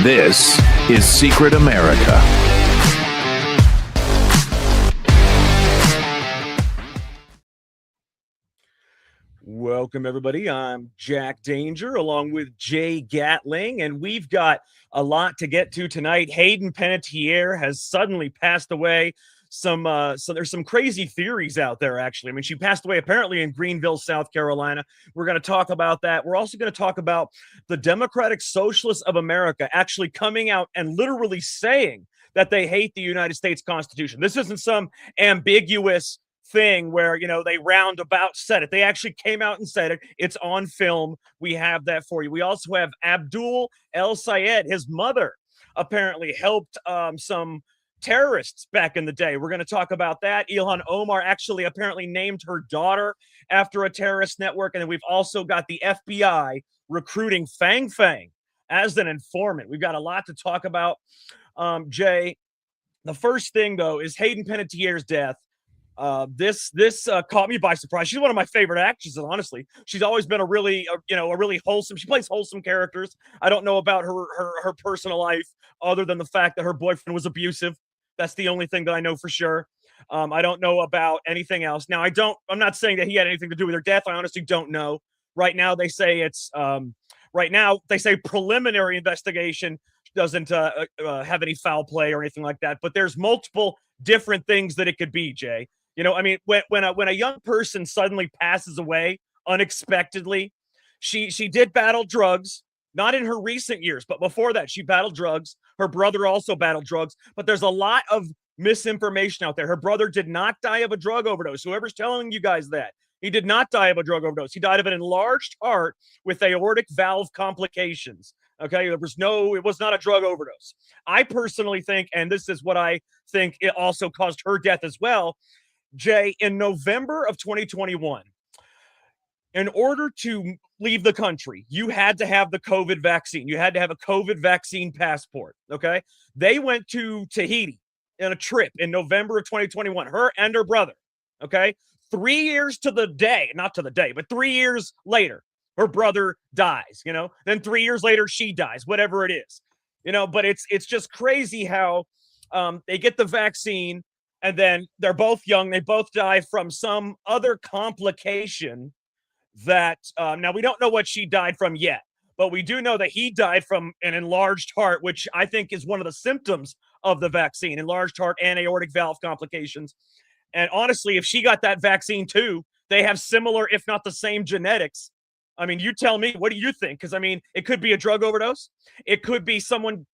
This is Secret America. Welcome, everybody. I'm Jack Danger along with Jay Gatling, and we've got a lot to get to tonight. Hayden Panettierre has suddenly passed away. So there's some crazy theories out there, actually. I mean, she passed away apparently in Greenville, South Carolina. We're going to talk about that. We're also going to talk about the Democratic Socialist of America actually coming out and literally saying that they hate the United States Constitution. This isn't some ambiguous thing where, you know, they roundabout said it. They actually came out and said it. It's on film. We have that for you. We also have Abdul El Sayed. His mother apparently helped some terrorists back in the day. We're going to talk about that. Ilhan Omar actually apparently named her daughter after a terrorist network. And then we've also got the FBI recruiting Fang Fang as an informant. We've got a lot to talk about. Jay, the first thing, though, is Hayden Panettierre's death. This caught me by surprise. She's one of my favorite actresses, honestly. She's always been a really wholesome. She plays wholesome characters. I don't know about her personal life other than the fact that her boyfriend was abusive. That's the only thing that I know for sure. I don't know about anything else. Now, I'm not saying that he had anything to do with her death. I honestly don't know. Right now, they say preliminary investigation doesn't have any foul play or anything like that. But there's multiple different things that it could be, Jay. You know, I mean, when a young person suddenly passes away unexpectedly, she did battle drugs, not in her recent years, but before that, she battled drugs. Her brother also battled drugs, but there's a lot of misinformation out there. Her brother did not die of a drug overdose. Whoever's telling you guys that, he did not die of a drug overdose. He died of an enlarged heart with aortic valve complications. Okay, it was not a drug overdose. I personally think, and this is what I think it also caused her death as well, Jay, in November of 2021, in order to leave the country, you had to have the COVID vaccine. You had to have a COVID vaccine passport, okay? They went to Tahiti in a trip in November of 2021, her and her brother, okay? 3 years to the day, not to the day, but 3 years later, her brother dies, you know? Then 3 years later, she dies, whatever it is, you know? But it's just crazy how they get the vaccine, and then they're both young. They both die from some other complication that now we don't know what she died from yet, but we do know that he died from an enlarged heart, which I think is one of the symptoms of the vaccine, enlarged heart and aortic valve complications. And honestly, if she got that vaccine too, they have similar, if not the same genetics. I mean, you tell me, what do you think? Because, I mean, it could be a drug overdose. It could be someone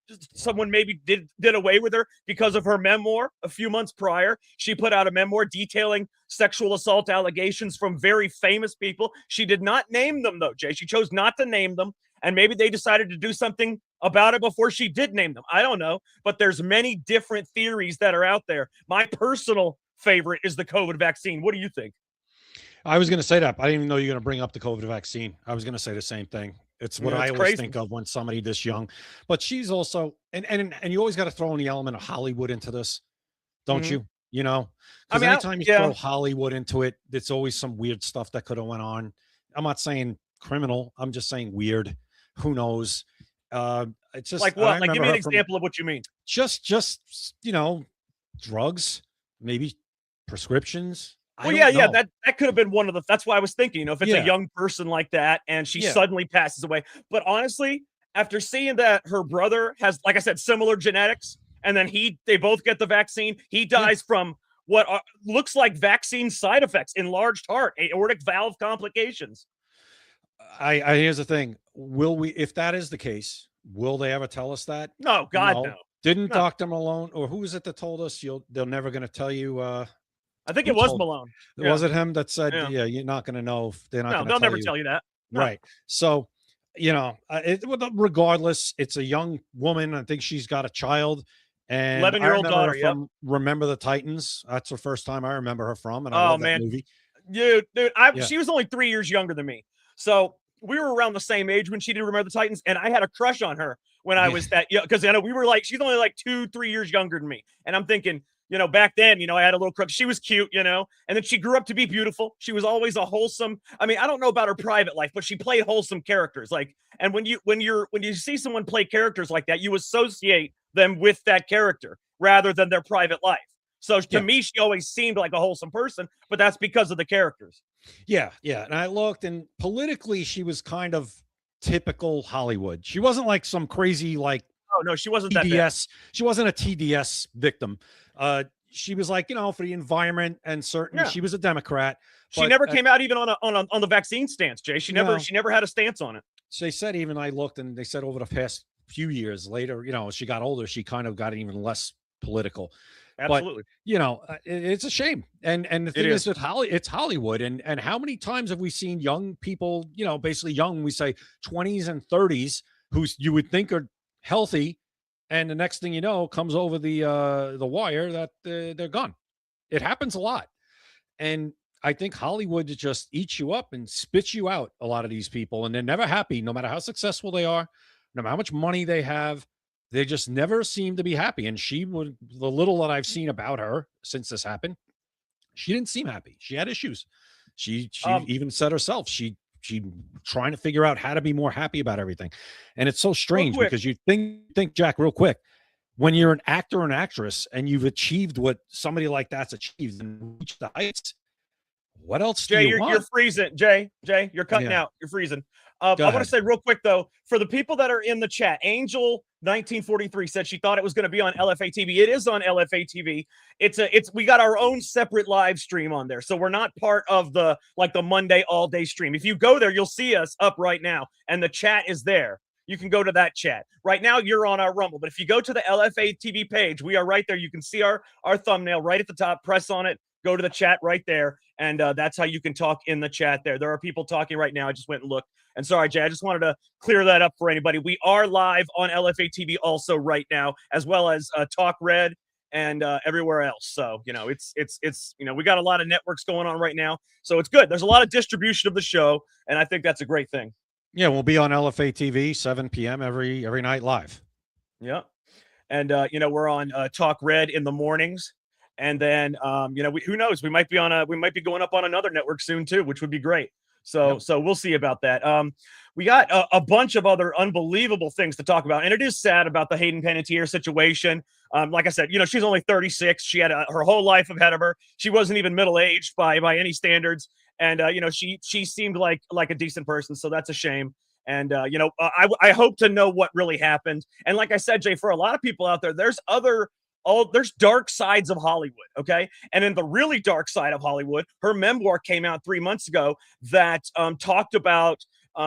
maybe did away with her because of her memoir a few months prior. She put out a memoir detailing sexual assault allegations from very famous people. She did not name them, though, Jay. She chose not to name them, and maybe they decided to do something about it before she did name them. I don't know, but there's many different theories that are out there. My personal favorite is the COVID vaccine. What do you think? I was going to say that. I didn't even know you were going to bring up the COVID vaccine. I was going to say the same thing. It's what I always think of when somebody this young. But she's also, and you always got to throw in the element of Hollywood into this, don't you? You know, because anytime you throw Hollywood into it, it's always some weird stuff that could have went on. I'm not saying criminal. I'm just saying weird. Who knows? It's just like what? Like, give me an example of what you mean. Just drugs, maybe prescriptions. Well, yeah, that could have been one of the. That's why I was thinking, you know, if it's a young person like that and she suddenly passes away. But honestly, after seeing that her brother has, like I said, similar genetics, and then they both get the vaccine, he dies from what looks like vaccine side effects: enlarged heart, aortic valve complications. Here's the thing: if that is the case, will they ever tell us that? No, God, no. Didn't Dr. Malone, or who is it that told us they're never going to tell you? I think it was Malone. Was it him that said, you're not going to know if they're not going to tell you? No, they'll never tell you that. No. Right. So, you know, regardless, it's a young woman. I think she's got a child. And 11-year-old daughter, from Remember the Titans. That's the first time I remember her from. And I love that movie. Dude, she was only 3 years younger than me. So we were around the same age when she did Remember the Titans. And I had a crush on her when I was that young. Because I know we were like, she's only like 2-3 years younger than me. And I'm thinking, back then, I had a little crush. She was cute, and then she grew up to be beautiful. She was always a wholesome. I mean, I don't know about her private life, but she played wholesome characters. And when you see someone play characters like that, you associate them with that character rather than their private life. So to me, she always seemed like a wholesome person, but that's because of the characters. Yeah. And I looked, and politically, she was kind of typical Hollywood. She wasn't like some crazy, like, oh no, she wasn't TDS. She wasn't a TDS victim. She was like, for the environment and certain. She was a Democrat. She never came out even on the vaccine stance, Jay. She never had a stance on it. So they said, even I looked, and they said over the past few years later, as she got older, she kind of got even less political. Absolutely. But, it's a shame. And the thing is with it's Hollywood. And how many times have we seen young people, basically young, we say 20s and 30s, who you would think are healthy, and the next thing you know, comes over the wire that they're gone. It happens a lot. And I think Hollywood just eats you up and spits you out, a lot of these people, and they're never happy, no matter how successful they are, no matter how much money they have. They just never seem to be happy. And the little that I've seen about her since this happened, she didn't seem happy. She had issues. She even said herself, she trying to figure out how to be more happy about everything. And it's so strange because you think, Jack, real quick, when you're an actor or an actress and you've achieved what somebody like that's achieved and reached the heights, what else do you want? You're freezing. Jay, you're cutting out. You're freezing. I want to say real quick, though, for the people that are in the chat, Angel1943 said she thought it was going to be on LFA TV. It is on LFA TV. We got our own separate live stream on there. So we're not part of the Monday all day stream. If you go there, you'll see us up right now, and the chat is there. You can go to that chat. Right now, you're on our Rumble. But if you go to the LFA TV page, we are right there. You can see our thumbnail right at the top. Press on it. Go to the chat right there. And that's how you can talk in the chat there. There are people talking right now. I just went and looked. And sorry, Jay, I just wanted to clear that up for anybody. We are live on LFA TV also right now, as well as Talk Red and everywhere else. So, it's we got a lot of networks going on right now. So it's good. There's a lot of distribution of the show. And I think that's a great thing. Yeah, we'll be on LFA TV, 7 p.m. every night live. Yeah. And, we're on Talk Red in the mornings. And then, who knows? We might be going up on another network soon too, which would be great. So we'll see about that. We got a bunch of other unbelievable things to talk about, and it is sad about the Hayden Panettierre situation. Like I said, she's only 36. She had her whole life ahead of her. She wasn't even middle-aged by any standards, and she seemed like a decent person. So that's a shame. And I hope to know what really happened. And like I said, Jay, for a lot of people out there, there's dark sides of Hollywood, okay? And in the really dark side of Hollywood, her memoir came out 3 months ago that talked about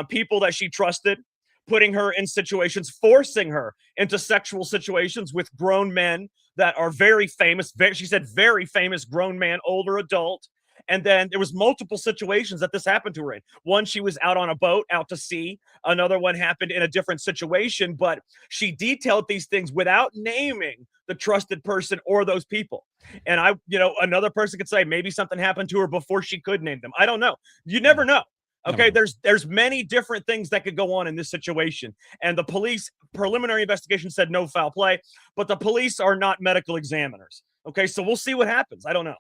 people that she trusted, putting her in situations, forcing her into sexual situations with grown men that are very famous. She said very famous grown man, older adult. And then there was multiple situations that this happened to her in. One, she was out on a boat, out to sea. Another one happened in a different situation, but she detailed these things without naming the trusted person or those people. And another person could say maybe something happened to her before she could name them. I don't know. You never know. Okay, there's many different things that could go on in this situation. And the police preliminary investigation said no foul play, but the police are not medical examiners. Okay, so we'll see what happens. I don't know.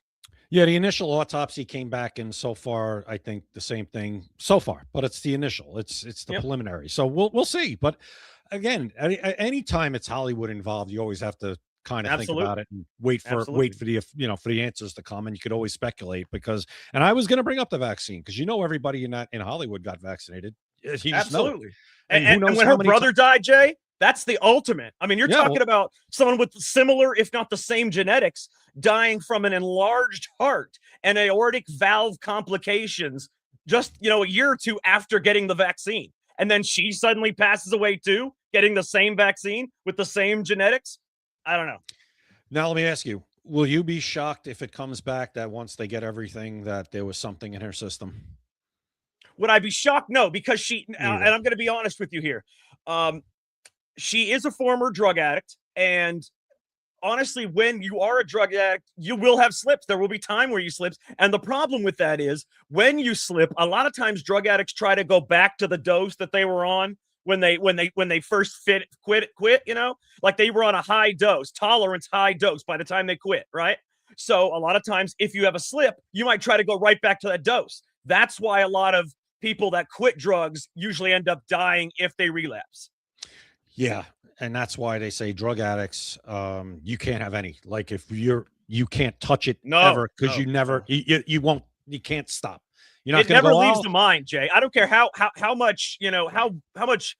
Yeah, the initial autopsy came back, and so far, I think the same thing so far. But it's the initial, it's the preliminary. So we'll see. But again, anytime it's Hollywood involved, you always have to kind of think about it and wait for the answers to come. And you could always speculate and I was going to bring up the vaccine because everybody in Hollywood got vaccinated. Absolutely. And when her brother died, Jay, that's the ultimate. I mean, you're talking about someone with similar, if not the same genetics, dying from an enlarged heart and aortic valve complications just, a year or two after getting the vaccine. And then she suddenly passes away too, getting the same vaccine with the same genetics. I don't know. Now, let me ask you, will you be shocked if it comes back that once they get everything that there was something in her system? Would I be shocked? No, because and I'm going to be honest with you here. She is a former drug addict, and honestly, when you are a drug addict, you will have slips. There will be time where you slip. And the problem with that is when you slip, a lot of times drug addicts try to go back to the dose that they were on when they first quit, you know, like they were on a high dose, tolerance high dose by the time they quit, right? So a lot of times if you have a slip, you might try to go right back to that dose. That's why a lot of people that quit drugs usually end up dying if they relapse. Yeah, and that's why they say drug addicts, you can't have any. Like if you can't touch it ever because you never you won't, you can't stop. You're not it gonna never go leaves out. the mind, Jay. I don't care how much, you know, how much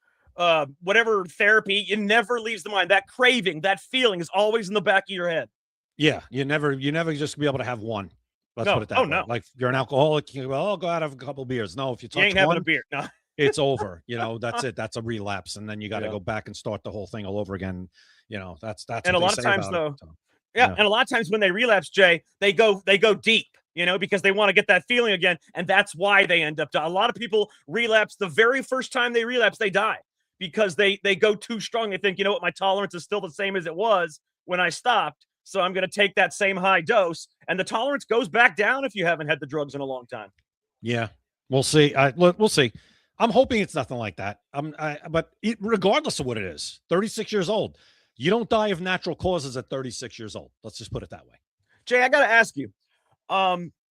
whatever therapy, it never leaves the mind. That craving, that feeling is always in the back of your head. Yeah, you never just be able to have one. Let's put No. it that Oh way. no. Like you're an alcoholic, you go, oh, go out have a couple beers. No, if you You touch ain't having a one, beer. No. it's over. You know, that's it. That's a relapse, and then you got to Yeah. go back and start the whole thing all over again. You know, that's And a what lot they of say times about though, it. So, yeah, and a lot of times when they relapse, Jay, they go deep, you know, because they want to get that feeling again, and that's why they end up dying. A lot of people relapse the very first time they relapse, they die because they go too strong. They think, you know what, my tolerance is still the same as it was when I stopped, so I'm going to take that same high dose, and the tolerance goes back down if you haven't had the drugs in a long time. Yeah, we'll see. We'll see. I'm hoping it's nothing like that. But regardless of what it is, 36 years old, you don't die of natural causes at 36 years old. Let's just put it that way. Jay, I got to ask you,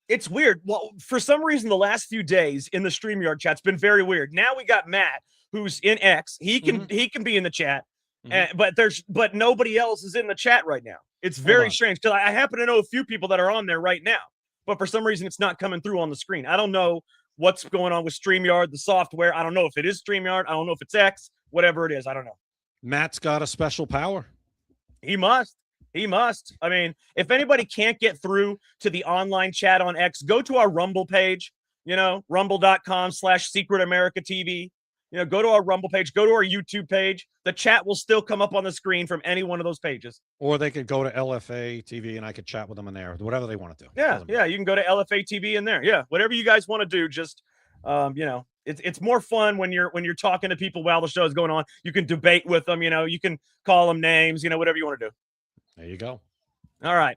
it's weird. Well, for some reason, the last few days in the StreamYard chat's been very weird. Now we got Matt, who's in X. He can be in the chat, but nobody else is in the chat right now. It's very strange because I happen to know a few people that are on there right now, but for some reason, it's not coming through on the screen. I don't know what's going on with StreamYard, the software. I don't know if it is StreamYard. I don't know if it's X, whatever it is. I don't know. Matt's got a special power. He must. He must. I mean, if anybody can't get through to the online chat on X, go to our Rumble page, you know, rumble.com/Secret America TV. You know, go to our Rumble page, go to our YouTube page. The chat will still come up on the screen from any one of those pages. Or they could go to LFA TV and I could chat with them in there, whatever they want to do. Yeah, you can go to LFA TV in there. Yeah, whatever you guys want to do, just you know, it's more fun when you're talking to people while the show is going on. You can debate with them, you know, you can call them names, you know, whatever you want to do. There you go. All right.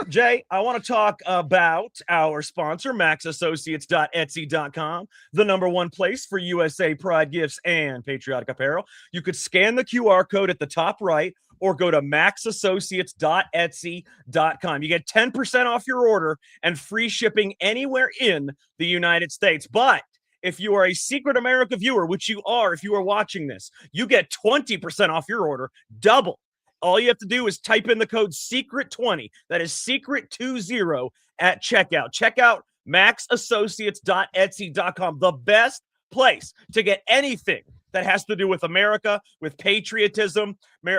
Jay, I want to talk about our sponsor, maxassociates.etsy.com, the #1 place for USA Pride gifts and patriotic apparel. You could scan the QR code at the top right or go to maxassociates.etsy.com. You get 10% off your order and free shipping anywhere in the United States. But if you are a Secret America viewer, which you are if you are watching this, you get 20% off your order, double. All you have to do is type in the code SECRET20. That is SECRET20 at checkout. Check out maxassociates.etsy.com, the best place to get anything that has to do with America, with patriotism,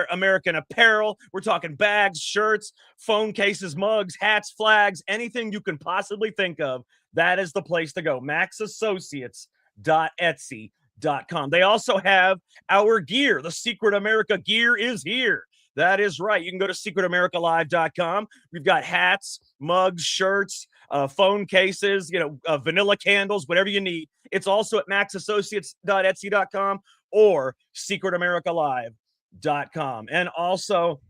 American apparel. We're talking bags, shirts, phone cases, mugs, hats, flags, anything you can possibly think of. That is the place to go. maxassociates.etsy.com. They also have our gear. The Secret America gear is here. That is right. You can go to secretamericalive.com. We've got hats, mugs, shirts, phone cases, you know, vanilla candles, whatever you need. It's also at maxassociates.etsy.com or secretamericalive.com. And also,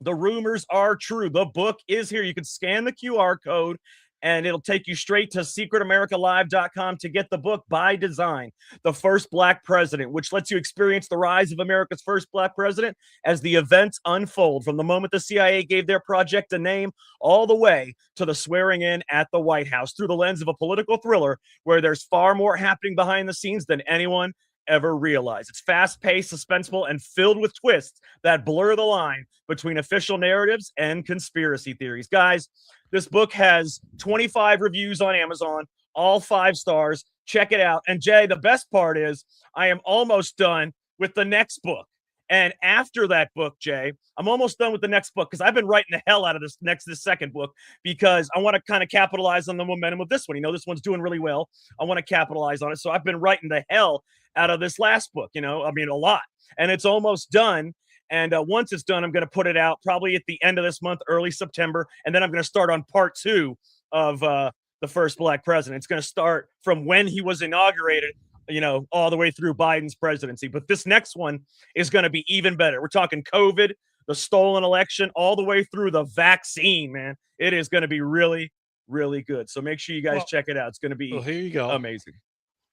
the rumors are true. The book is here. You can scan the QR code and it'll take you straight to secretamericalive.com to get the book By Design, The First Black President, which lets you experience the rise of America's first black president as the events unfold from the moment the CIA gave their project a name all the way to the swearing in at the White House through the lens of a political thriller where there's far more happening behind the scenes than anyone ever realized. It's fast-paced, suspenseful, and filled with twists that blur the line between official narratives and conspiracy theories. Guys, this book has 25 reviews on Amazon, all 5 stars. Check it out. And Jay, the best part is I am almost done with the next book. And after that book, Jay, I'm almost done with the next book because I've been writing the hell out of this second book because I want to kind of capitalize on the momentum of this one. You know, this one's doing really well. I want to capitalize on it. So I've been writing the hell out of this last book, you know, I mean, a lot. And it's almost done. And once it's done, I'm going to put it out probably at the end of this month, early September. And then I'm going to start on part 2 of the first black president. It's going to start from when he was inaugurated, you know, all the way through Biden's presidency. But this next one is going to be even better. We're talking COVID, the stolen election, all the way through the vaccine, man. It is going to be really, really good. So make sure you guys check it out. It's going to be here you go. Amazing.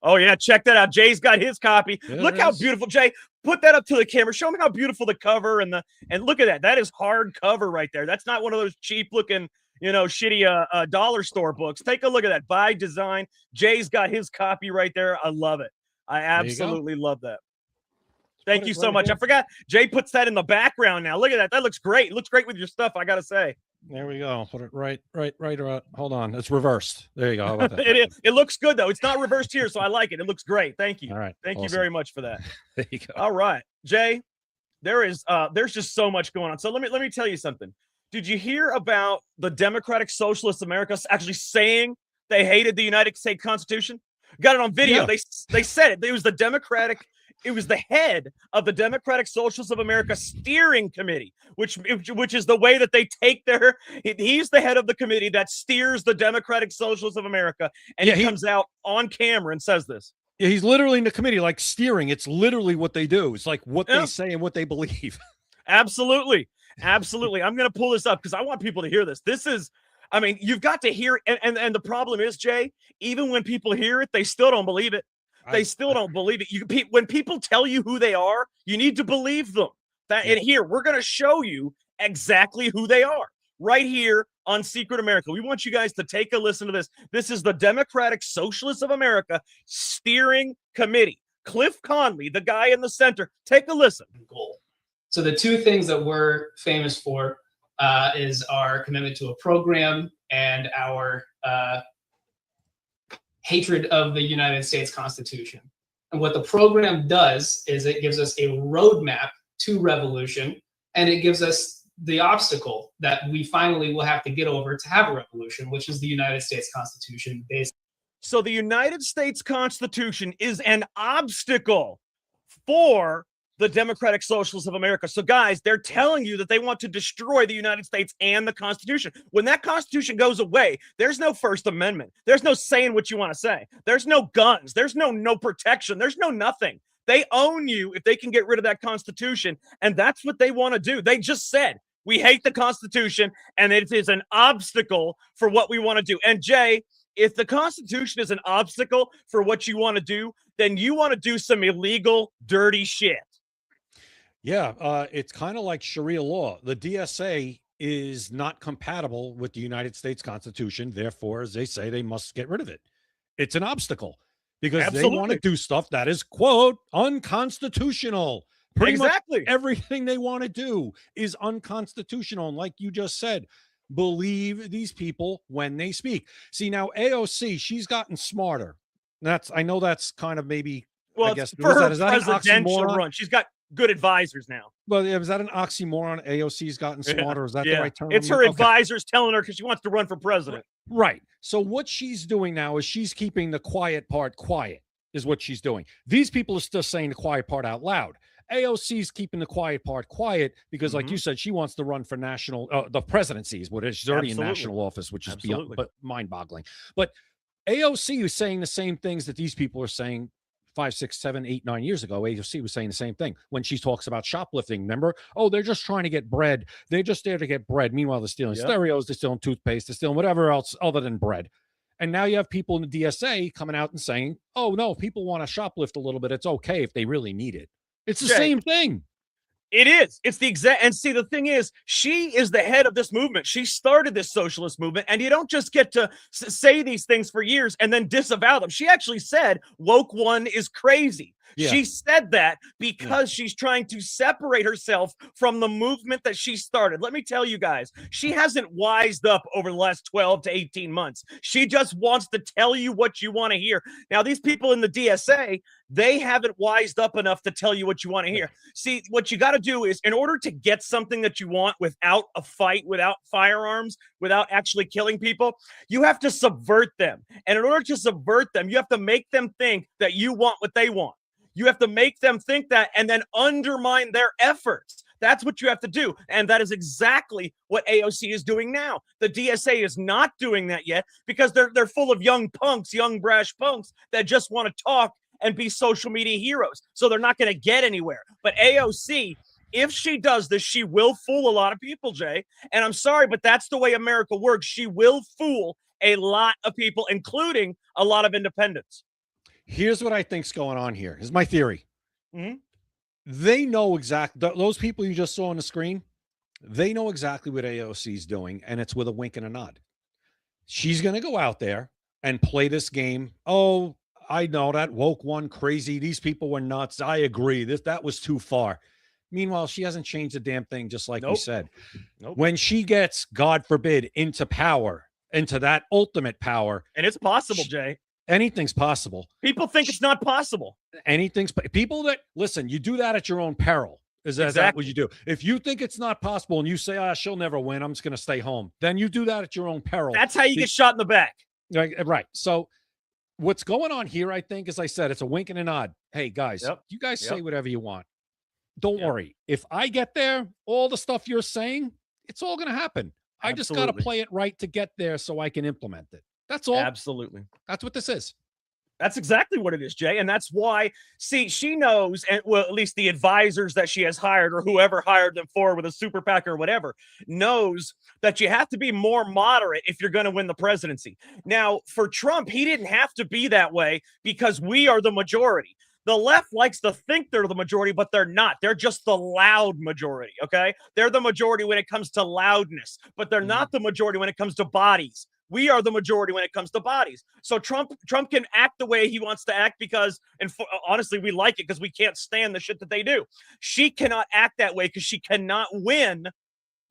Oh, yeah. Check that out. Jay's got his copy. There Look it how is. beautiful. Jay, put that up to the camera. Show me how beautiful the cover and look at that. That is hard cover right there. That's not one of those cheap looking, shitty dollar store books. Take a look at that. By design. Jay's got his copy right there. I love it. I absolutely love that. Thank you so much. I forgot Jay puts that in the background now. Look at that. That looks great. It looks great with your stuff, I got to say. There we go. Put it right around. Hold on. It's reversed. There you go. How about that? It is. It looks good, though. It's not reversed here, so I like it. It looks great. Thank you. All right. Thank you Awesome. very much for that. There you go. All right. Jay, there's just so much going on. So let me tell you something. Did you hear about the Democratic Socialist America actually saying they hated the United States Constitution? Got it on video. Yeah. They said it. It was the head of the Democratic Socialists of America Steering Committee, which is the way that they take he's the head of the committee that steers the Democratic Socialists of America. And he comes out on camera and says this. Yeah, he's literally in the committee, like steering. It's literally what they do. It's like what they say and what they believe. Absolutely. Absolutely. I'm going to pull this up because I want people to hear this. You've got to hear it. And the problem is, Jay, even when people hear it, they still don't believe it. They still don't believe it. When people tell you who they are, you need to believe them. And here, we're going to show you exactly who they are right here on Secret America. We want you guys to take a listen to this. This is the Democratic Socialists of America Steering Committee. Cliff Conley, the guy in the center. Take a listen. So the two things that we're famous for is our commitment to a program and our hatred of the United States Constitution. And what the program does is it gives us a roadmap to revolution, and it gives us the obstacle that we finally will have to get over to have a revolution, which is the United States Constitution. So the United States Constitution is an obstacle for the Democratic Socialists of America. So guys, they're telling you that they want to destroy the United States and the Constitution. When that Constitution goes away, there's no First Amendment. There's no saying what you want to say. There's no guns. There's no protection. There's no nothing. They own you if they can get rid of that Constitution. And that's what they want to do. They just said, we hate the Constitution and it is an obstacle for what we want to do. And Jay, if the Constitution is an obstacle for what you want to do, then you want to do some illegal, dirty shit. Yeah, it's kind of like Sharia law. The DSA is not compatible with the United States Constitution. Therefore, as they say, they must get rid of it. It's an obstacle because they want to do stuff that is, quote, unconstitutional. Pretty much everything they want to do is unconstitutional. And like you just said, believe these people when they speak. See, now AOC, she's gotten smarter. I know that's kind of maybe, well, I guess, for her is that presidential run. She's got good advisors now. Well, is that an oxymoron? AOC's gotten smarter. Is that the right term? It's her advisors telling her because she wants to run for president. Right. So what she's doing now is she's keeping the quiet part quiet, is what she's doing. These people are still saying the quiet part out loud. AOC's keeping the quiet part quiet because, like you said, she wants to run for the presidency is what it is. She's already in national office, which is beyond, but mind-boggling. But AOC is saying the same things that these people are saying 5, 6, 7, 8, 9 years ago. AOC was saying the same thing when she talks about shoplifting. Remember? Oh, they're just trying to get bread. They're just there to get bread. Meanwhile, they're stealing stereos, they're stealing toothpaste, they're stealing whatever else other than bread. And now you have people in the DSA coming out and saying, oh, no, people want to shoplift a little bit. It's okay if they really need it. It's the same thing. It is. It's the exact. And see, the thing is, she is the head of this movement. She started this socialist movement, and you don't just get to say these things for years and then disavow them. She actually said woke one is crazy. Yeah. She said that because she's trying to separate herself from the movement that she started. Let me tell you guys, she hasn't wised up over the last 12 to 18 months. She just wants to tell you what you want to hear. Now, these people in the DSA, they haven't wised up enough to tell you what you want to hear. See, what you got to do is, in order to get something that you want without a fight, without firearms, without actually killing people, you have to subvert them. And in order to subvert them, you have to make them think that you want what they want. You have to make them think that and then undermine their efforts. That's what you have to do. And that is exactly what AOC is doing now. The DSA is not doing that yet because they're full of young punks, young brash punks that just want to talk and be social media heroes. So they're not going to get anywhere. But AOC, if she does this, she will fool a lot of people, Jay. And I'm sorry, but that's the way America works. She will fool a lot of people, including a lot of independents. Here's what I think's going on here. Here's my theory. Mm-hmm. They know exactly, those people you just saw on the screen, they know exactly what AOC is doing, and it's with a wink and a nod. She's going to go out there and play this game. Oh, I know that woke one crazy. These people were nuts. I agree. That was too far. Meanwhile, she hasn't changed a damn thing, just like we said. When she gets, God forbid, into power, into that ultimate power. And it's possible, Jay. Anything's possible. People think it's not possible. People that, listen, you do that at your own peril. Is that what you do? If you think it's not possible and you say, she'll never win, I'm just going to stay home, then you do that at your own peril. That's how you get shot in the back. Right. So what's going on here, I think, as I said, it's a wink and a nod. Hey, guys, you guys say whatever you want. Don't worry. If I get there, all the stuff you're saying, it's all going to happen. I just got to play it right to get there so I can implement it. That's all. Absolutely. That's what this is. That's exactly what it is, Jay. And that's why, see, she knows, and well, at least the advisors that she has hired or whoever hired them for with a super PAC or whatever, knows that you have to be more moderate if you're going to win the presidency. Now, for Trump, he didn't have to be that way because we are the majority. The left likes to think they're the majority, but they're not. They're just the loud majority, okay? They're the majority when it comes to loudness, but they're not the majority when it comes to bodies. We are the majority when it comes to bodies. So Trump can act the way he wants to act because, and honestly, we like it because we can't stand the shit that they do. She cannot act that way because she cannot win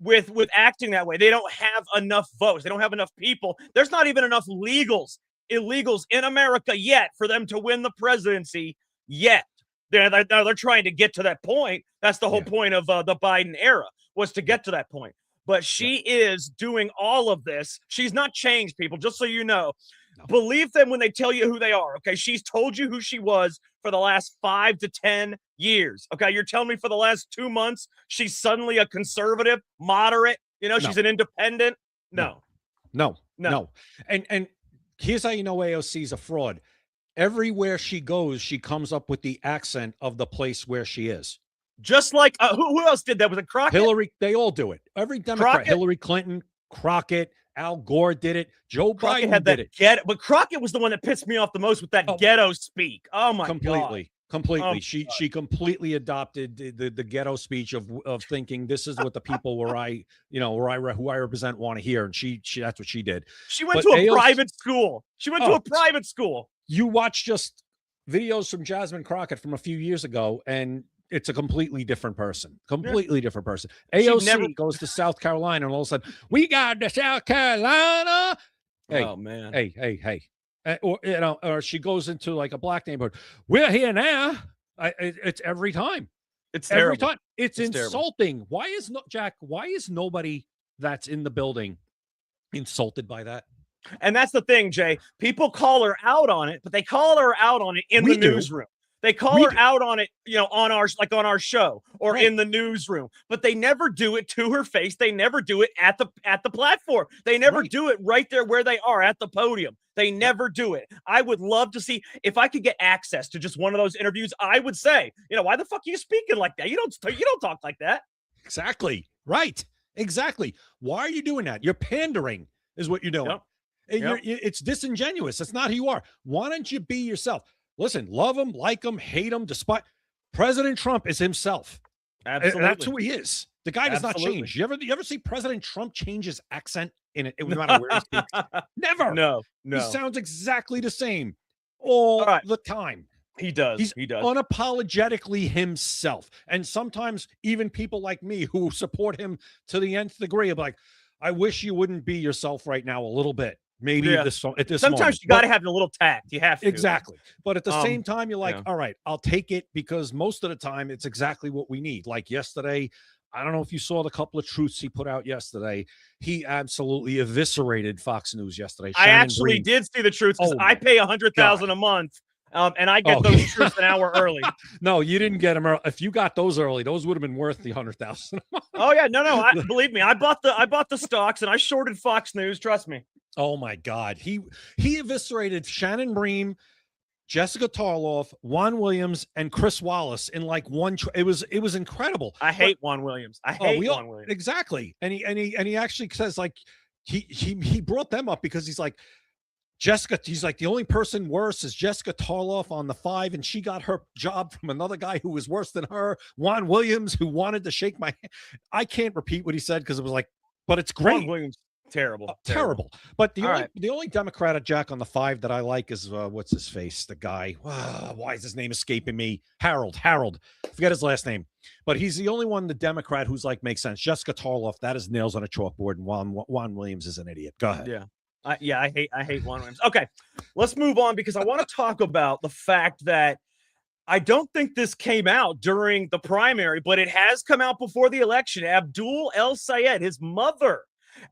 with acting that way. They don't have enough votes. They don't have enough people. There's not even enough illegals in America yet for them to win the presidency yet. They're trying to get to that point. That's the whole point of the Biden era, was to get to that point. But she is doing all of this. She's not changed, people, just so you know. No. Believe them when they tell you who they are, okay? She's told you who she was for the last 5 to 10 years, okay? You're telling me for the last 2 months she's suddenly a conservative, moderate, she's an independent? No. And here's how you know AOC's a fraud. Everywhere she goes, she comes up with the accent of the place where she is. Just like who else did that? Was it Crockett? Hillary. They all do it. Every Democrat. Crockett? Hillary Clinton, Crockett, Al Gore did it. Joe Crockett Biden had did it. But Crockett was the one that pissed me off the most with that ghetto speak. Oh my God. Completely. She completely adopted the ghetto speech of thinking this is what the people who I represent want to hear, and she that's what she did. She went to a private school. You watch just videos from Jasmine Crockett from a few years ago, and it's a completely different person. Different person. AOC goes to South Carolina, and all of a sudden, we got to South Carolina. Hey, oh man. Hey. Or she goes into like a black neighborhood. We're here now. It's every time. It's terrible. Every time. It's insulting. Terrible. Why is nobody that's in the building insulted by that? And that's the thing, Jay. People call her out on it, but they call her out on it in the newsroom. They call her out on it, on our show or in the newsroom, but they never do it to her face. They never do it at the platform. They never do it right there where they are at the podium. They never do it. I would love to see if I could get access to just one of those interviews. I would say, why the fuck are you speaking like that? You don't talk like that. Exactly. Right. Exactly. Why are you doing that? You're pandering is what you're doing. Yep. And it's disingenuous. That's not who you are. Why don't you be yourself? Listen, love him, like him, hate him, despite President Trump is himself. Absolutely. That's who he is. The guy does not change. You ever see President Trump change his accent in it? No matter where he speaks. Never. No. He sounds exactly the same all the time. He does. He's he does. Unapologetically himself. And sometimes even people like me who support him to the nth degree are like, I wish you wouldn't be yourself right now a little bit. Maybe at this sometimes moment. You got to have a little tact. You have to. Exactly. But at the same time, you're like, all right, I'll take it because most of the time it's exactly what we need. Like yesterday, I don't know if you saw the couple of truths he put out yesterday. He absolutely eviscerated Fox News yesterday. I actually did see the truths because I pay $100,000 a month. And I get those truths an hour early. No, you didn't get them early. If you got those early, those would have been worth the $100,000. Oh yeah, no. Believe me, I bought the stocks and I shorted Fox News. Trust me. Oh my God, he eviscerated Shannon Bream, Jessica Tarloff, Juan Williams, and Chris Wallace in like one. It was incredible. I hate Juan Williams. Juan Williams. Exactly, and he actually says like he brought them up because he's like, Jessica, he's like, the only person worse is Jessica Tarloff on the 5, and she got her job from another guy who was worse than her, Juan Williams, who wanted to shake my hand. I can't repeat what he said because it was like, but it's great. Juan Williams, terrible. Terrible. But the All only Democrat, Jack, on the 5 that I like is what's his face? The guy. Why is his name escaping me? Harold. Forget his last name. But he's the only one, the Democrat, who's like makes sense. Jessica Tarloff, that is nails on a chalkboard, and Juan Williams is an idiot. Go ahead. Yeah. I hate Juan Williams. Okay, let's move on because I want to talk about the fact that I don't think this came out during the primary, but it has come out before the election. Abdul El Sayed, his mother,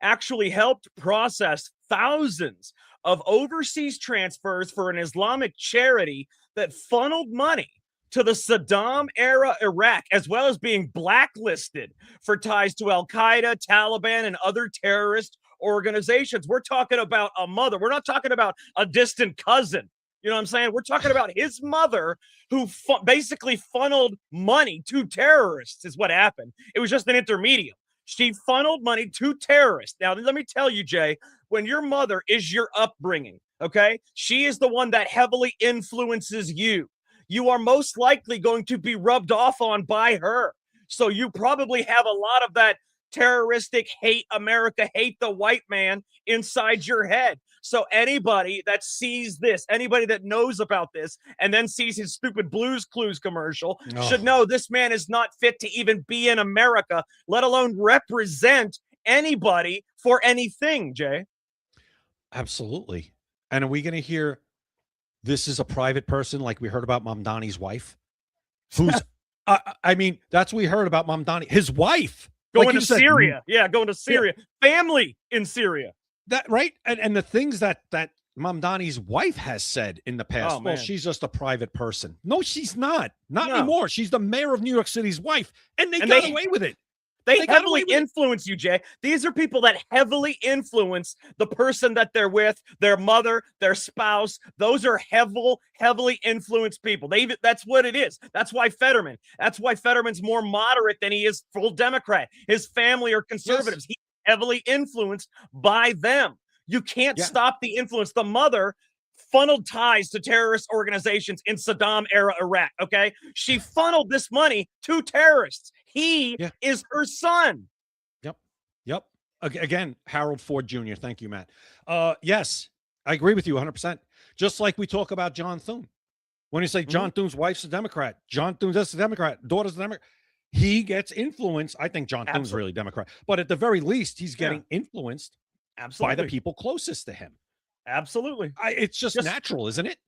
actually helped process thousands of overseas transfers for an Islamic charity that funneled money to the Saddam-era Iraq, as well as being blacklisted for ties to Al-Qaeda, Taliban, and other terrorist organizations. We're talking about a mother. We're not talking about a distant cousin. You know what I'm saying? We're talking about his mother who basically funneled money to terrorists is what happened. It was just an intermediate. She funneled money to terrorists. Now, let me tell you, Jay, when your mother is your upbringing, okay, she is the one that heavily influences you. You are most likely going to be rubbed off on by her. So you probably have a lot of that terroristic hate America, hate the white man inside your head. So anybody that sees this, anybody that knows about this and then sees his stupid Blues Clues commercial should know this man is not fit to even be in America, let alone represent anybody for anything, Jay. Absolutely. And are we going to hear this is a private person like we heard about Mamdani's wife? Who's, I mean, that's what we heard about Mamdani, his wife. Going to Syria. Yeah, going to Syria. Yeah. Family in Syria. That right? And the things that Mamdani's wife has said in the past. Well, she's just a private person. No, she's not. Not anymore. She's the mayor of New York City's wife. And they got away with it. They heavily influence you, Jay. These are people that heavily influence the person that they're with, their mother, their spouse. Those are heavily influenced people. That's what it is. That's why Fetterman's more moderate than he is full Democrat. His family are conservatives. Yes. He's heavily influenced by them. You can't stop the influence. The mother funneled ties to terrorist organizations in Saddam-era Iraq, okay? She funneled this money to terrorists. He is her son. Yep. Again, Harold Ford Jr. Thank you, Matt. Yes, I agree with you 100%. Just like we talk about John Thune. When you say John Thune's wife's a Democrat, John Thune's a Democrat, daughter's a Democrat, he gets influenced. I think John Thune's really Democrat. But at the very least, he's getting influenced by the people closest to him. Absolutely. It's just natural, isn't it?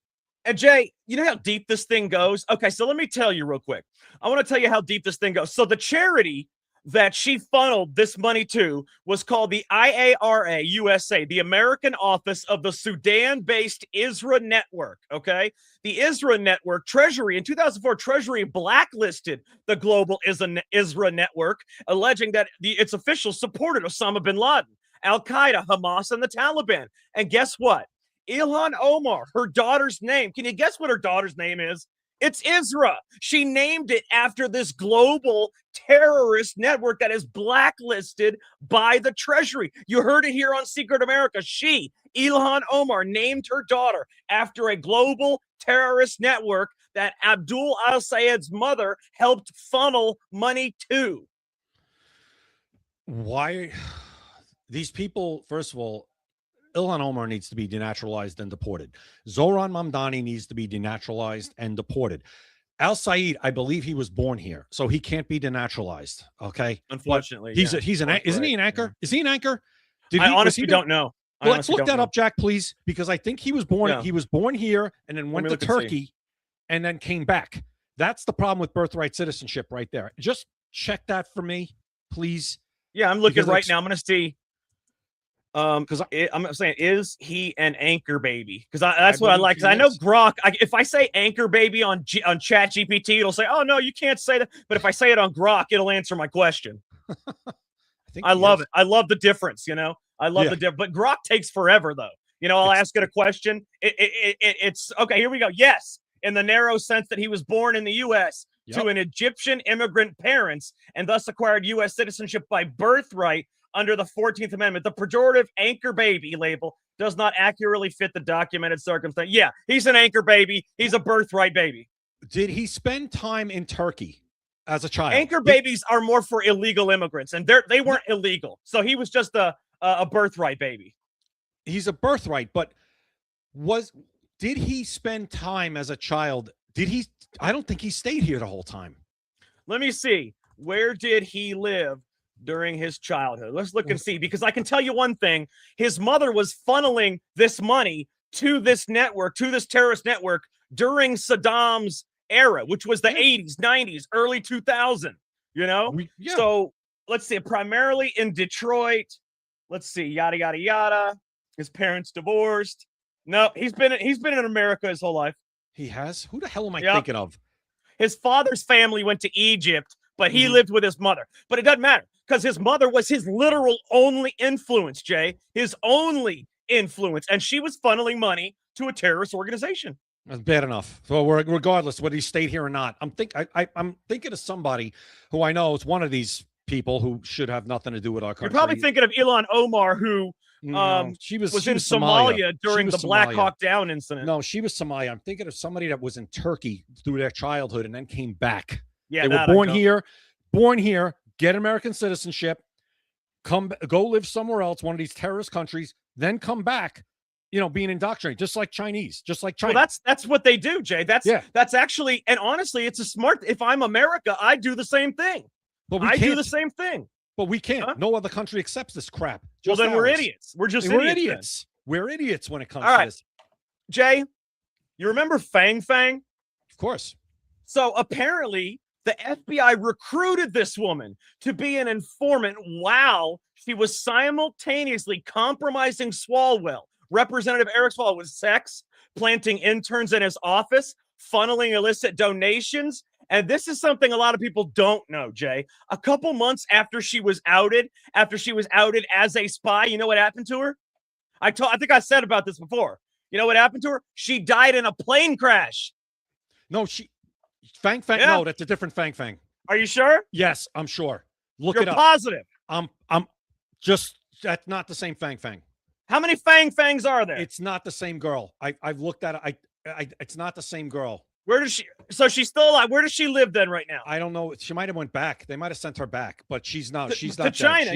And Jay, you know how deep this thing goes? Okay, so let me tell you real quick. I want to tell you how deep this thing goes. So the charity that she funneled this money to was called the IARA USA, the American Office of the Sudan-based ISRA Network, okay? The ISRA Network, Treasury, in 2004, Treasury blacklisted the global ISRA Network, alleging that its officials supported Osama bin Laden, Al-Qaeda, Hamas, and the Taliban. And guess what? Ilhan Omar, her daughter's name. Can you guess what her daughter's name is? It's Isra. She named it after this global terrorist network that is blacklisted by the Treasury. You heard it here on Secret America. She, Ilhan Omar, named her daughter after a global terrorist network that Abdul al-Sayed's mother helped funnel money to. Why? These people, first of all, Ilhan Omar needs to be denaturalized and deported. Zohran Mamdani needs to be denaturalized and deported. Al-Sayed, I believe he was born here, so he can't be denaturalized. Okay, unfortunately, isn't he an anchor? Yeah. Is he an anchor? I honestly don't know. Well, let's look that up, Jack, please, because I think he was born. Yeah. He was born here and then went to Turkey, and then came back. That's the problem with birthright citizenship, right there. Just check that for me, please. Yeah, I'm looking right now. I'm going to see. Because I'm saying, is he an anchor baby? Because that's what I like. Because I know Grok. If I say anchor baby on Chat GPT, it'll say, "Oh no, you can't say that." But if I say it on Grok, it'll answer my question. I love it. I love the difference. You know, I love the difference. But Grok takes forever, though. You know, I'll ask it a question. It's okay. Here we go. Yes, in the narrow sense that he was born in the U.S. to an Egyptian immigrant parents and thus acquired U.S. citizenship by birthright. Under the 14th Amendment, the pejorative anchor baby label does not accurately fit the documented circumstance. Yeah, he's an anchor baby. He's a birthright baby. Did he spend time in Turkey as a child? Anchor babies are more for illegal immigrants, and they weren't illegal. So he was just a birthright baby. He's a birthright, but did he spend time as a child? I don't think he stayed here the whole time. Let me see. Where did he live during his childhood? Let's look and see, because I can tell you one thing. His mother was funneling this money to this network, to this terrorist network during Saddam's era, which was the 80s, 90s, early 2000, So let's see, primarily in Detroit. Let's see, yada, yada, yada. His parents divorced. No, he's been in America his whole life. He has? Who the hell am I thinking of? His father's family went to Egypt, but he lived with his mother. But it doesn't matter, because his mother was his literal only influence, Jay. His only influence. And she was funneling money to a terrorist organization. That's bad enough. So regardless whether he stayed here or not, I'm thinking of somebody who I know is one of these people who should have nothing to do with our country. You're probably thinking of Ilhan Omar, who she was in Somalia during the Black Hawk Down incident. No, she was Somalia. I'm thinking of somebody that was in Turkey through their childhood and then came back. Yeah, they were born here, get American citizenship, go live somewhere else, one of these terrorist countries, then come back. Being indoctrinated, just like China. Well, that's what they do, Jay. That's actually, and honestly, it's a smart. If I'm America, I do the same thing. But I do the same thing. But we can't. Huh? No other country accepts this crap. Well, then we're idiots. We're just idiots. We're idiots when it comes to this. Jay, you remember Fang Fang? Of course. So apparently, the FBI recruited this woman to be an informant while she was simultaneously compromising Swalwell. Representative Eric Swalwell with sex, planting interns in his office, funneling illicit donations. And this is something a lot of people don't know, Jay. A couple months after she was outed as a spy, you know what happened to her? I think I said about this before. You know what happened to her? She died in a plane crash. No, Fang Fang. Yeah. No, that's a different Fang Fang. Are you sure? Yes, I'm sure. Look You're it up. Positive. That's not the same Fang Fang. How many Fang Fangs are there? It's not the same girl. I've looked at it. It's not the same girl. Where does she? So she's still alive. Where does she live then right now? I don't know. She might have went back. They might have sent her back, but she's not. She's not to China.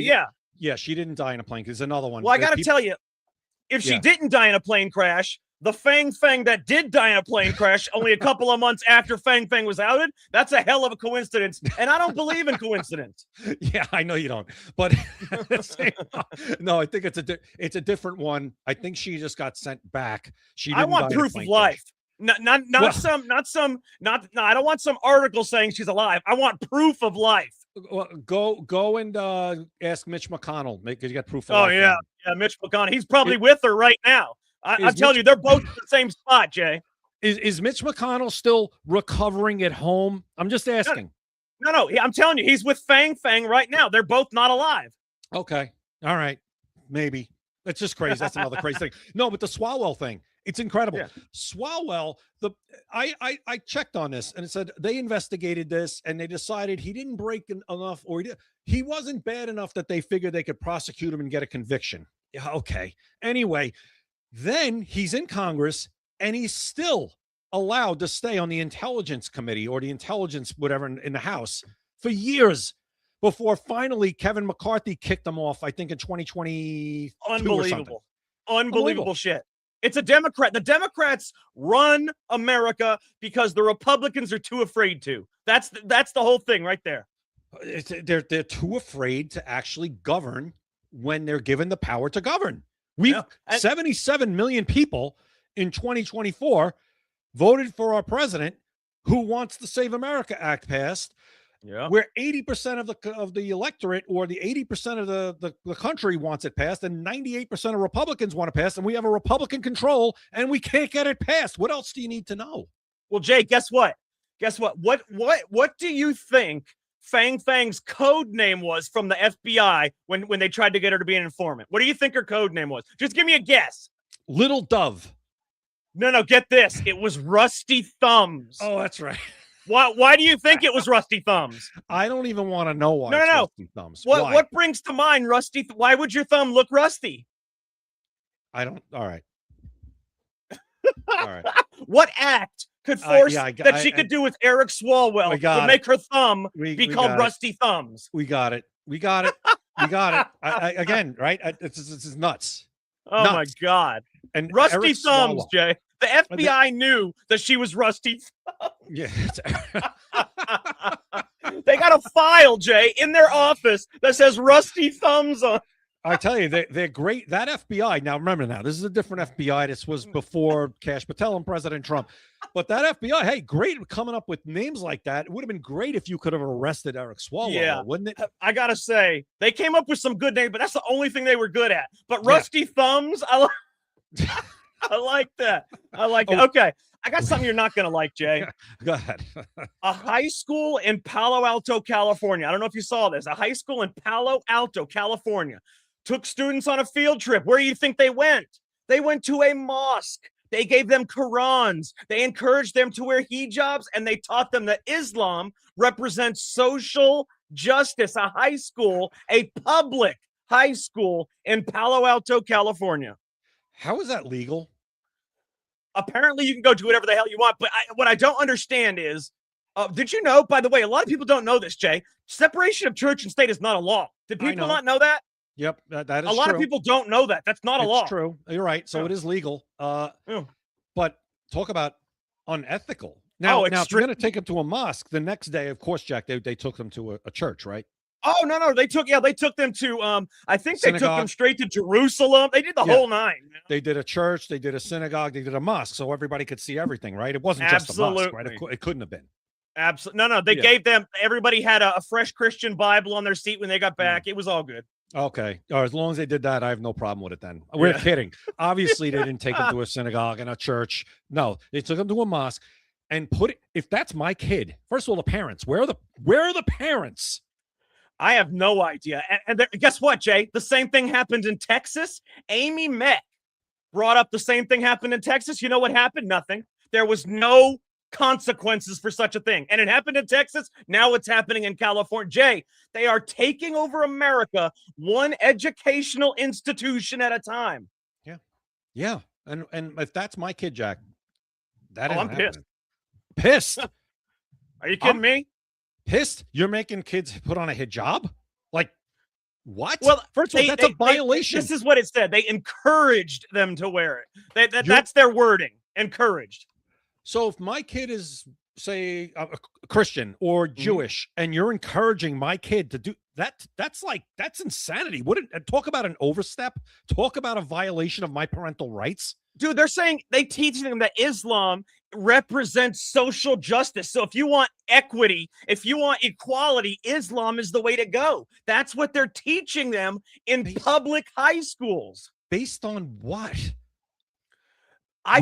Yeah, she didn't die in a plane. There's another one. Well, I got to tell you, if she didn't die in a plane crash, the Fang Fang that did die in a plane crash only a couple of months after Fang Fang was outed, that's a hell of a coincidence. And I don't believe in coincidence. Yeah, I know you don't. But no, I think it's a different one. I think she just got sent back. I want proof of life. I don't want some article saying she's alive. I want proof of life. Well, go and ask Mitch McConnell because you got proof of life. Oh, yeah. Yeah, Mitch McConnell. He's probably with her right now. I'm telling you, they're both in the same spot, Jay. Is Mitch McConnell still recovering at home? I'm just asking. No. I'm telling you, he's with Fang Fang right now. They're both not alive. Okay. All right. Maybe. That's just crazy. That's another crazy thing. No, but the Swalwell thing, it's incredible. Yeah. Swalwell, I checked on this and it said they investigated this and they decided he didn't break enough, or he wasn't bad enough that they figured they could prosecute him and get a conviction. Yeah, okay. Anyway, then he's in Congress and he's still allowed to stay on the Intelligence Committee or the Intelligence, whatever, in the House for years before finally Kevin McCarthy kicked him off, I think in 2020. Unbelievable shit. It's a Democrat. The Democrats run America because the Republicans are too afraid to. That's the whole thing right there. They're too afraid to actually govern when they're given the power to govern. 77 million people in 2024 voted for our president who wants the Save America Act passed. Yeah, where 80% of the electorate or the 80% of the country wants it passed, and 98% of Republicans want it passed, and we have a Republican control, and we can't get it passed. What else do you need to know? Well, Jay, guess what? What do you think Fang Fang's code name was from the FBI when they tried to get her to be an informant? What do you think her code name was? Just give me a guess. Little Dove. No, get this. It was Rusty Thumbs. Oh, that's right. Why do you think it was Rusty Thumbs? I don't even want to know why. No. Rusty Thumbs. What brings to mind Rusty? Why would your thumb look rusty? I don't. All right. All right. What act could force that she could do with Eric Swalwell would make her thumb be called Rusty Thumbs? We got it. We got it. We got it. Again, right? This is nuts. Oh nuts. My God. And Rusty Eric Thumbs, Swalwell. Jay. The FBI knew that she was Rusty Thumbs. Yeah. They got a file, Jay, in their office that says Rusty Thumbs on. I tell you, they're great. That FBI, now remember now, this is a different FBI. This was before Kash Patel and President Trump. But that FBI, hey, great coming up with names like that. It would have been great if you could have arrested Eric Swalwell, wouldn't it? I got to say, they came up with some good names, but that's the only thing they were good at. But Rusty Thumbs, I like that. I like it. Okay. I got something you're not going to like, Jay. Go ahead. A high school in Palo Alto, California. I don't know if you saw this. A high school in Palo Alto, California took students on a field trip. Where do you think they went? They went to a mosque. They gave them Qurans. They encouraged them to wear hijabs, and they taught them that Islam represents social justice. A high school, a public high school in Palo Alto, California. How is that legal? Apparently, you can go do whatever the hell you want. But what I don't understand is, did you know, by the way, a lot of people don't know this, Jay, separation of church and state is not a law. Did people not know that? Yep, that is a lot true. of people don't know that. That's not a law. True. You're right. So it is legal. But talk about unethical. Now, if you're going to take them to a mosque, the next day, of course, Jack, they took them to a church, right? Oh, no. They took them to, I think they took them straight to Jerusalem. They did the whole nine. You know? They did a church, they did a synagogue, they did a mosque, so everybody could see everything, right? It wasn't just a mosque, right? It couldn't have been. Absolutely. No. They gave them, everybody had a fresh Christian Bible on their seat when they got back. It was all good. Okay. Or as long as they did that, I have no problem with it then. We're kidding. Obviously, they didn't take them to a synagogue and a church. No, they took them to a mosque and if that's my kid, first of all, the parents, where are the parents? I have no idea. And guess what, Jay? The same thing happened in Texas. Amy Meck brought up the same thing happened in Texas. You know what happened? Nothing. There was no consequences for such a thing. And it happened in Texas. Now it's happening in California. Jay, they are taking over America one educational institution at a time. Yeah. Yeah. And if that's my kid, Jack, I'm pissed. Pissed. Are you kidding me? Pissed? You're making kids put on a hijab? Like, what? Well, first of all, that's a violation. This is what it said. They encouraged them to wear it. That's their wording. Encouraged. So if my kid is, say, a Christian or Jewish, and you're encouraging my kid to do that, that's insanity. Talk about an overstep. Talk about a violation of my parental rights. Dude, they're saying they teach them that Islam represents social justice. So if you want equity, if you want equality, Islam is the way to go. That's what they're teaching them in public high schools. Based on what?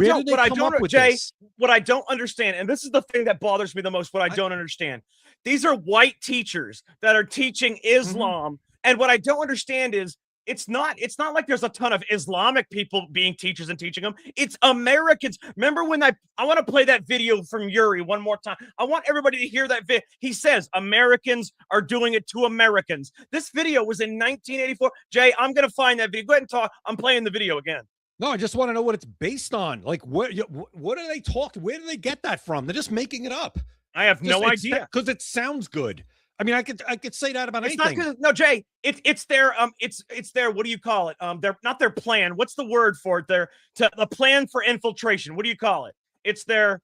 Jay, what I don't understand, and this is the thing that bothers me the most, what I don't understand. These are white teachers that are teaching Islam. And what I don't understand is it's not like there's a ton of Islamic people being teachers and teaching them. It's Americans. Remember when I want to play that video from Yuri one more time. I want everybody to hear that video. He says Americans are doing it to Americans. This video was in 1984. Jay, I'm going to find that video. Go ahead and talk. I'm playing the video again. No, I just want to know what it's based on. Like, what are they talking? Where do they get that from? They're just making it up. I have no idea. Because it sounds good. I mean, I could say that about anything. No, Jay, it's their what do you call it? Not their plan. What's the word for it? The plan for infiltration. What do you call it? It's their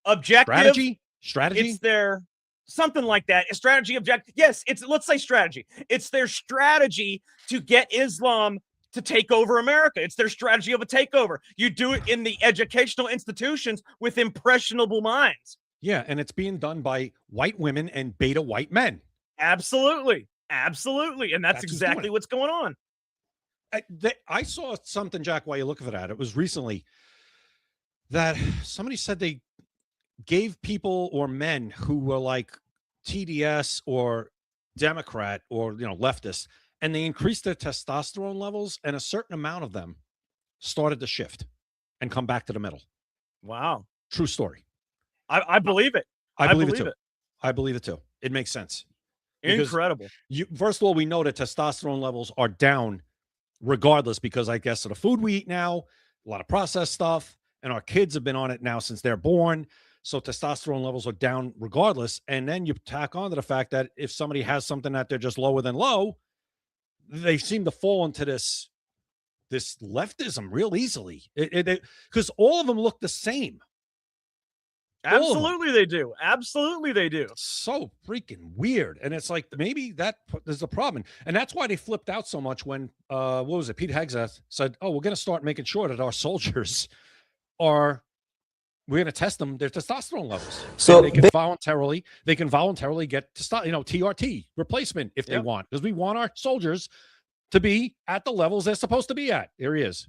objective. Strategy. It's their something like that. A strategy objective. Yes, let's say strategy. It's their strategy to get Islam to take over America. It's their strategy of a takeover. You do it in the educational institutions with impressionable minds. Yeah, and it's being done by white women and beta white men. Absolutely. And that's exactly what's going on. I saw something, Jack, while you're looking for that. It was recently that somebody said they gave people or men who were like TDS or Democrat or leftist, and they increased their testosterone levels, and a certain amount of them started to shift and come back to the middle. Wow. True story. I believe it. I believe it too. I believe it too. It makes sense. Incredible. First of all, we know that testosterone levels are down regardless, because I guess of the food we eat now, a lot of processed stuff, and our kids have been on it now since they're born. So testosterone levels are down regardless. And then you tack on to the fact that if somebody has something that they're just lower than low, they seem to fall into this leftism real easily. Because all of them look the same. Absolutely they do. Absolutely they do. It's so freaking weird. And it's like, maybe there's a problem. And that's why they flipped out so much when, what was it? Pete Hegseth said, oh, we're going to start making sure that our soldiers we're going to test them, their testosterone levels. So they can voluntarily get TRT replacement if they want, because we want our soldiers to be at the levels they're supposed to be at. There he is.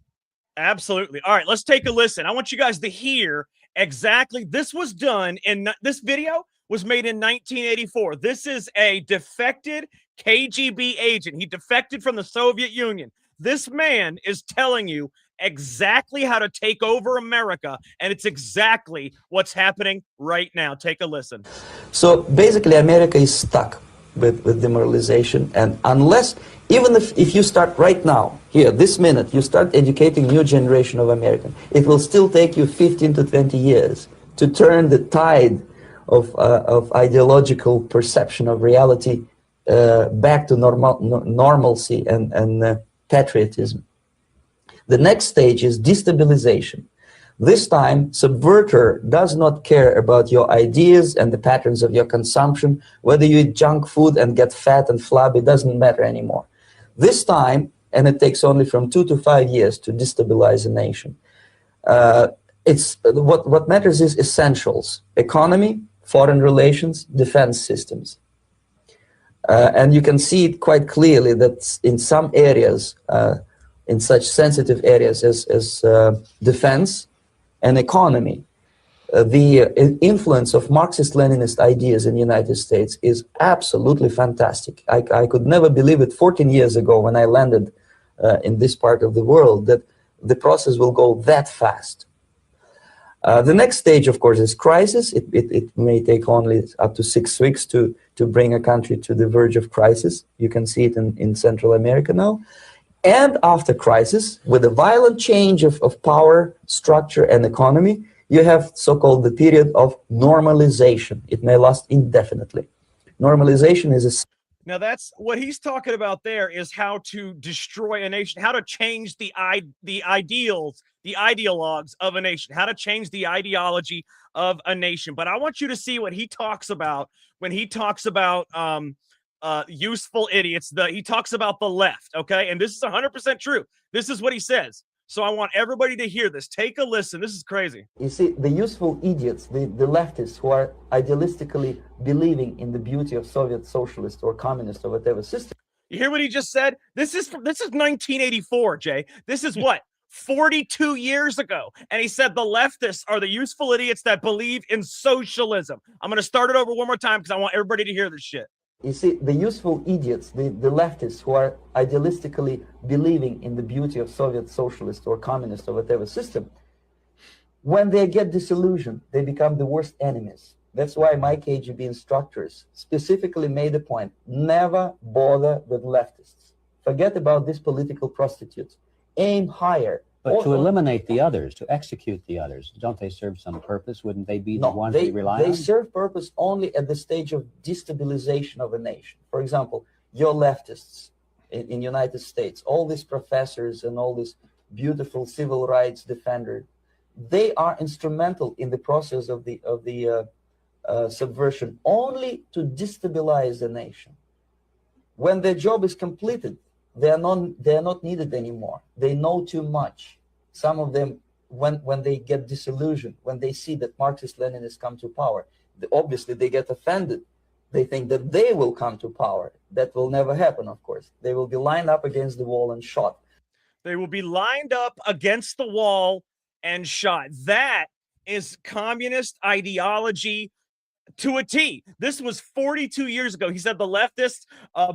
Absolutely. All right, let's take a listen. I want you guys to hear exactly. This was done this video was made in 1984. This is a defected KGB agent. He defected from the Soviet Union. This man is telling you exactly how to take over America, and it's exactly what's happening right now. Take a listen. So basically, America is stuck with demoralization, and unless, even if you start right now, here, this minute, you start educating new generation of Americans, it will still take you 15 to 20 years to turn the tide of ideological perception of reality back to normalcy and patriotism. The next stage is destabilization. This time, subverter does not care about your ideas and the patterns of your consumption. Whether you eat junk food and get fat and flabby, doesn't matter anymore. This time, and it takes only from 2 to 5 years to destabilize a nation. What matters is essentials: economy, foreign relations, defense systems. And you can see it quite clearly that in some areas, in such sensitive areas as defense and economy, the influence of Marxist-Leninist ideas in the United States is absolutely fantastic. I could never believe it 14 years ago when I landed in this part of the world that the process will go that fast. The next stage, of course, is crisis. It may take only up to 6 weeks to bring a country to the verge of crisis. You can see it in Central America now. And after crisis, with a violent change of power, structure, and economy, you have so-called the period of normalization. It may last indefinitely. Normalization is a... Now, that's what he's talking about there, is how to destroy a nation, how to change the ideals, the ideologues of a nation, how to change the ideology of a nation. But I want you to see what he talks about when he talks about useful idiots. He talks about the left, okay? And this is 100% true. This is what he says. So I want everybody to hear this. Take a listen. This is crazy. You see, the useful idiots, the leftists who are idealistically believing in the beauty of Soviet socialist or communist or whatever system. You hear what he just said? This is 1984, Jay. This is what? 42 years ago. And he said the leftists are the useful idiots that believe in socialism. I'm going to start it over one more time because I want everybody to hear this shit. You see, the useful idiots, the leftists who are idealistically believing in the beauty of Soviet socialist or communist or whatever system, when they get disillusioned, they become the worst enemies. That's why my KGB instructors specifically made a point: never bother with leftists. Forget about these political prostitutes. Aim higher. But to eliminate the others, to execute the others, don't they serve some purpose? Wouldn't they be the ones we rely on? They serve purpose only at the stage of destabilization of a nation. For example, your leftists in United States, all these professors and all these beautiful civil rights defenders, they are instrumental in the process of the subversion only to destabilize the nation. When their job is completed, they are not needed anymore. They know too much. Some of them, when they get disillusioned, when they see that Marxist-Leninists come to power, obviously they get offended. They think that they will come to power. That will never happen, of course. They will be lined up against the wall and shot. They will be lined up against the wall and shot. That is communist ideology to a T. This was 42 years ago. He said the leftists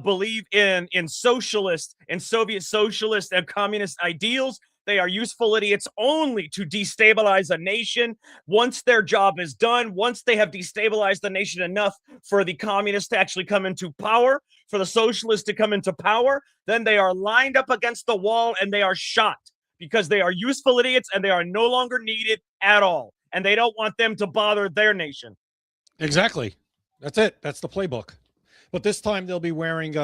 believe in socialist and Soviet socialist and communist ideals. They are useful idiots only to destabilize a nation. Once their job is done, once they have destabilized the nation enough for the communists to actually come into power, for the socialists to come into power, then they are lined up against the wall and they are shot because they are useful idiots and they are no longer needed at all. And they don't want them to bother their nation. Exactly. That's it. That's the playbook. But this time they'll be wearing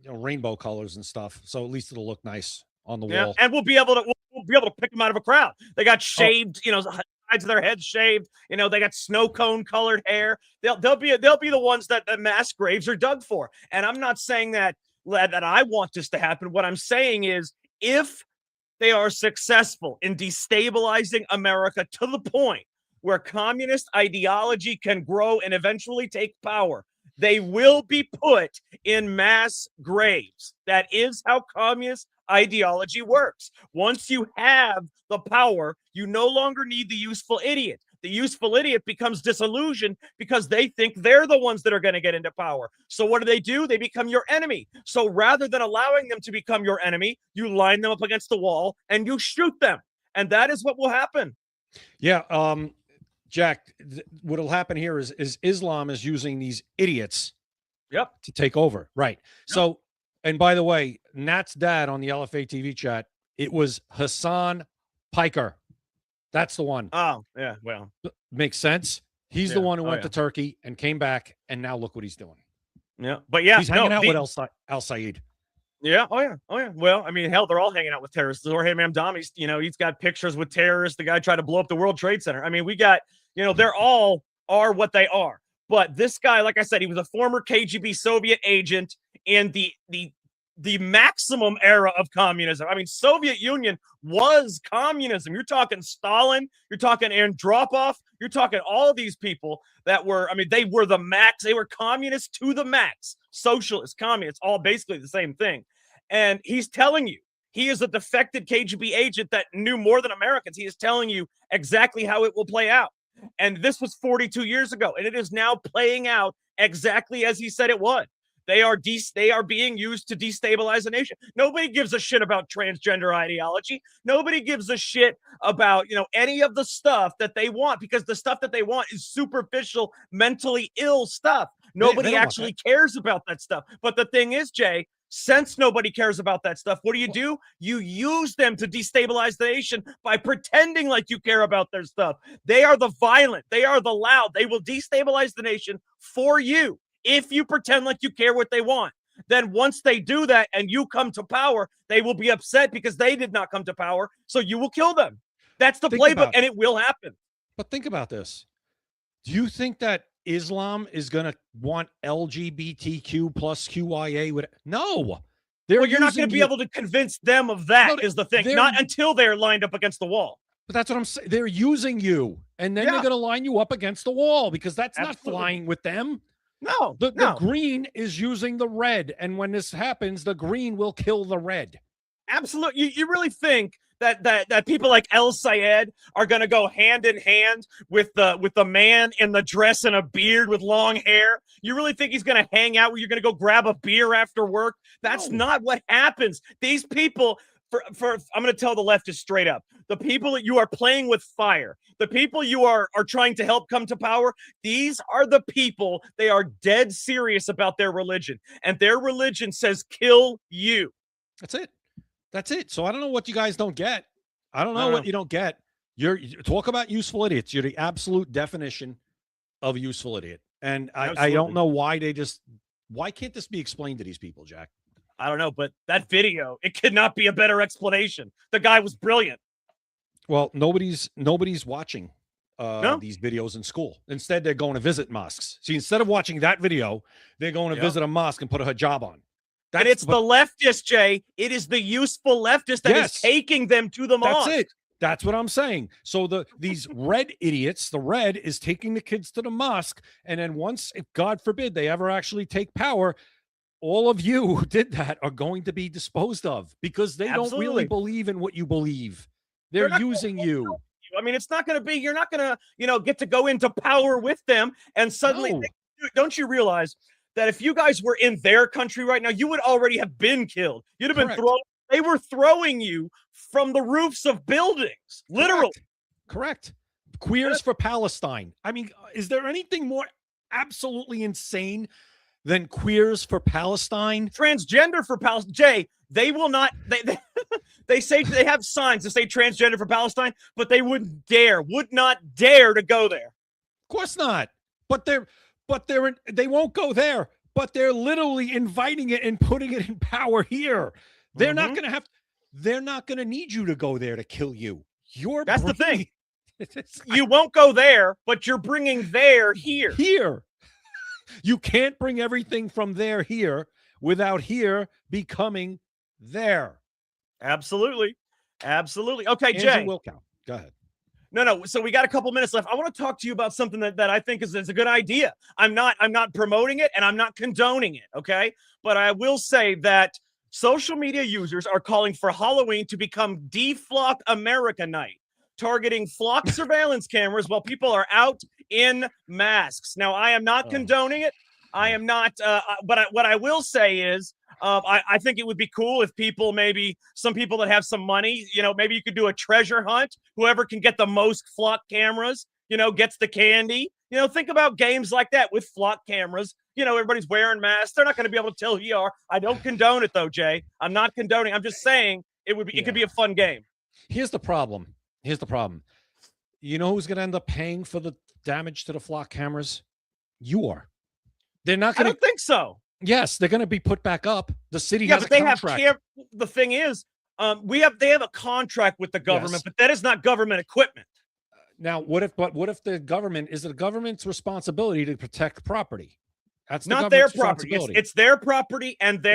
rainbow colors and stuff, so at least it'll look nice on the wall. And we'll be able to pick them out of a crowd. They got shaved, sides of their heads shaved. They got snow cone colored hair. They'll be the ones that the mass graves are dug for. And I'm not saying that I want this to happen. What I'm saying is, if they are successful in destabilizing America to the point where communist ideology can grow and eventually take power, they will be put in mass graves. That is how communist ideology works. Once you have the power, you no longer need the useful idiot. The useful idiot becomes disillusioned because they think they're the ones that are going to get into power. So what do? They become your enemy. So rather than allowing them to become your enemy, you line them up against the wall and you shoot them. And that is what will happen. Yeah. Jack, what'll happen here is Islam is using these idiots to take over. Right. Yep. So, and by the way, Nat's dad on the LFA TV chat, it was Hassan Piker. That's the one. Oh, yeah. Well, makes sense. He's the one who went to Turkey and came back, and now look what he's doing. Yeah. But yeah, he's hanging out with Al Said. Yeah. Oh, yeah. Oh, yeah. Well, I mean, hell, they're all hanging out with terrorists. Jorge Mamdani's, he's got pictures with terrorists. The guy tried to blow up the World Trade Center. I mean, we got, they're all are what they are. But this guy, like I said, he was a former KGB Soviet agent in the maximum era of communism. I mean, Soviet Union was communism. You're talking Stalin, you're talking Andropov, you're talking all of these people that were, they were the max. They were communists to the max. Socialists, communists, all basically the same thing. And he's telling you, he is a defected KGB agent that knew more than Americans. He is telling you exactly how it will play out. And this was 42 years ago, and it is now playing out exactly as he said it would. They are being used to destabilize a nation. Nobody gives a shit about transgender ideology. Nobody gives a shit about, any of the stuff that they want, because the stuff that they want is superficial, mentally ill stuff. Nobody actually cares about that stuff. But the thing is, Jay, since nobody cares about that stuff, what do? You use them to destabilize the nation by pretending like you care about their stuff. They are the violent. They are the loud. They will destabilize the nation for you. If you pretend like you care what they want, then once they do that and you come to power, they will be upset because they did not come to power. So you will kill them. That's the playbook, and it will happen. But think about this. Do you think that Islam is going to want LGBTQ plus QIA? No. Well, you're not going to be able to convince them of that, is the thing. Not until they're lined up against the wall. But that's what I'm saying. They're using you, and then they're going to line you up against the wall because that's not flying with them. No, the green is using the red, and when this happens, the green will kill the red. Absolutely. You really think that people like El Sayed are going to go hand in hand with the man in the dress and a beard with long hair? You really think he's going to hang out where you're going to go grab a beer after work? That's not what happens. These people, I'm going to tell the leftists straight up, the people that you are playing with fire, the people you are trying to help come to power, these are the people, they are dead serious about their religion, and their religion says kill you. That's it. So I don't know what you guys don't get. I don't know what you don't get. You talk about useful idiots. You're the absolute definition of a useful idiot. And I don't know why can't this be explained to these people, Jack? I don't know, but that video, it could not be a better explanation. The guy was brilliant. Well, nobody's watching these videos in school. Instead, they're going to visit mosques. See, instead of watching that video, they're going to visit a mosque and put a hijab on. And it's the leftist, Jay. It is the useful leftist that is taking them to the mosque. That's it. That's what I'm saying. So these red idiots, the red is taking the kids to the mosque. And then once, if God forbid, they ever actually take power, all of you who did that are going to be disposed of because they don't really believe in what you believe. They're using you. I mean, it's not going to be, you're not going to, get to go into power with them. And suddenly, don't you realize that if you guys were in their country right now, you would already have been killed. You'd have been thrown. They were throwing you from the roofs of buildings, literally. Correct. Queers for Palestine. I mean, is there anything more absolutely insane than queers for Palestine? Transgender for Palestine. Jay, they will not. They say they have signs that say transgender for Palestine, but they would not dare to go there. Of course not. But they won't go there. But they're literally inviting it and putting it in power here. They're not going to have. They're not going to need you to go there to kill you. That's the thing. You won't go there, but you're bringing there here. Here. You can't bring everything from there here without here becoming there. Absolutely. Absolutely. Okay, Andrew Jay. Wilkow. Go ahead. No. So we got a couple minutes left. I want to talk to you about something that I think is a good idea. I'm not promoting it and I'm not condoning it. Okay. But I will say that social media users are calling for Halloween to become Deflock America Night, targeting flock surveillance cameras while people are out in masks. Now, I am not condoning it. I am not. But what I will say is, I think it would be cool if maybe some people that have some money, maybe you could do a treasure hunt. Whoever can get the most flock cameras, gets the candy. Think about games like that with flock cameras. Everybody's wearing masks. They're not going to be able to tell who you are. I don't condone it, though, Jay. I'm not condoning. I'm just saying it could be a fun game. Here's the problem. You know who's going to end up paying for the damage to the flock cameras? You are. They're not going to. I don't think so. Yes, they're going to be put back up. The city has a contract. The thing is, they have a contract with the government, but that is not government equipment. Now, what if the government is the government's responsibility to protect property? That's not their property. It's their property, and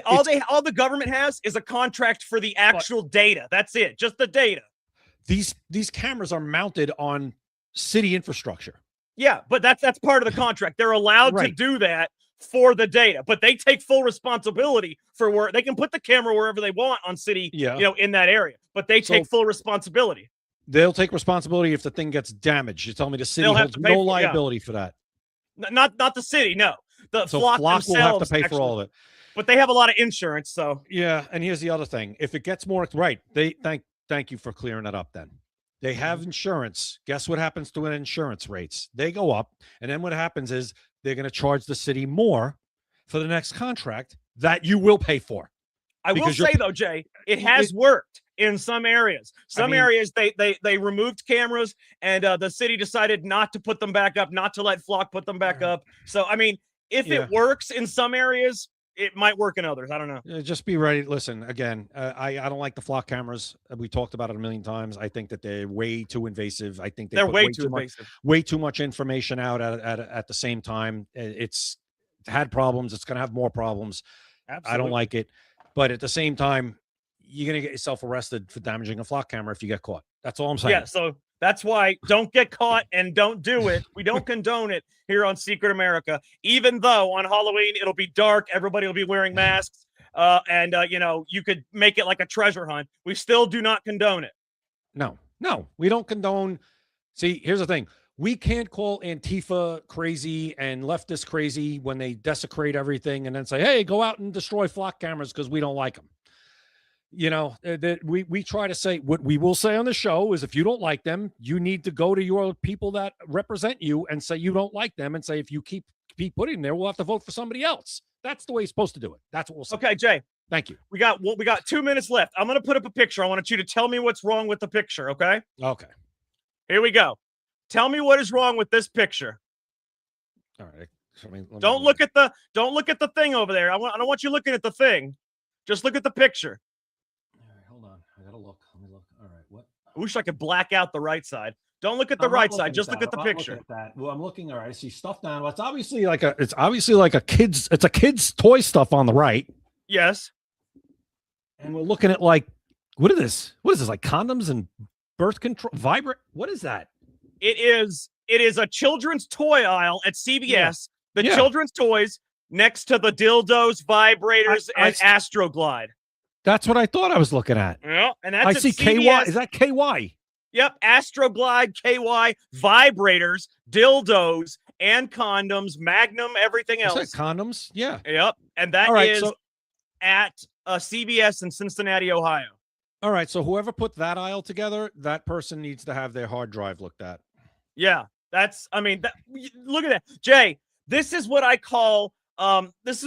all the government has is a contract for the actual data. That's it, just the data. These cameras are mounted on city infrastructure. Yeah, but that's part of the contract. They're allowed to do that for the data, but they take full responsibility for where they can put the camera wherever they want on city, in that area. But they take full responsibility. They'll take responsibility if the thing gets damaged. You tell me the city holds no liability for that. Not the city, no. The flock will have to pay for all of it. But they have a lot of insurance, so yeah. And here's the other thing: if it gets more they thank you for clearing that up. Then they have insurance. Guess what happens to insurance rates? They go up, and then what happens is they're going to charge the city more for the next contract that you will pay for. I will say though, Jay, it has worked in some areas. Some areas they removed cameras, and the city decided not to put them back up, not to let Flock put them back up. So if it works in some areas, it might work in others. I don't know. Just be ready. Listen, again, I don't like the flock cameras. We talked about it a million times. I think that they're way too invasive. I think they're way too invasive. Way too much information out at the same time. It's had problems. It's going to have more problems. Absolutely. I don't like it. But at the same time, you're going to get yourself arrested for damaging a flock camera if you get caught. That's all I'm saying. Yeah, so that's why don't get caught and don't do it. We don't condone it here on Secret America, even though on Halloween it'll be dark. Everybody will be wearing masks. And you could make it like a treasure hunt. We still do not condone it. No, we don't condone. See, here's the thing. We can't call Antifa crazy and leftist crazy when they desecrate everything and then say, hey, go out and destroy flock cameras because we don't like them. We try to say what we will say on the show is if you don't like them, you need to go to your people that represent you and say you don't like them and say if you keep putting them there, we'll have to vote for somebody else. That's the way you're supposed to do it. That's what we'll say. Okay, Jay. Thank you. We got 2 minutes left. I'm going to put up a picture. I want you to tell me what's wrong with the picture, okay? Okay. Here we go. Tell me what is wrong with this picture. All right. Don't look at the thing over there. I don't want you looking at the thing. Just look at the picture. All right, hold on. I gotta look. Let me look. All right. What? I wish I could black out the right side. Don't look at the right side. Just look at the picture. Well, I'm looking. All right. I see stuff down. Well, it's obviously like a kid's toy stuff on the right. Yes. And we're looking at what is this? What is this? Like condoms and birth control? Vibrant? What is that? It is a children's toy aisle at CVS. Yeah. The children's toys next to the dildos, vibrators, and Astroglide. That's what I thought I was looking at. Yeah, and that's I see CVS. KY. Is that KY? Yep, Astroglide, KY, vibrators, dildos, and condoms, Magnum, everything else. Is that condoms? Yeah. Yep, and that is at CVS in Cincinnati, Ohio. All right, so whoever put that aisle together, that person needs to have their hard drive looked at. Yeah, look at that, Jay. This is what I call what is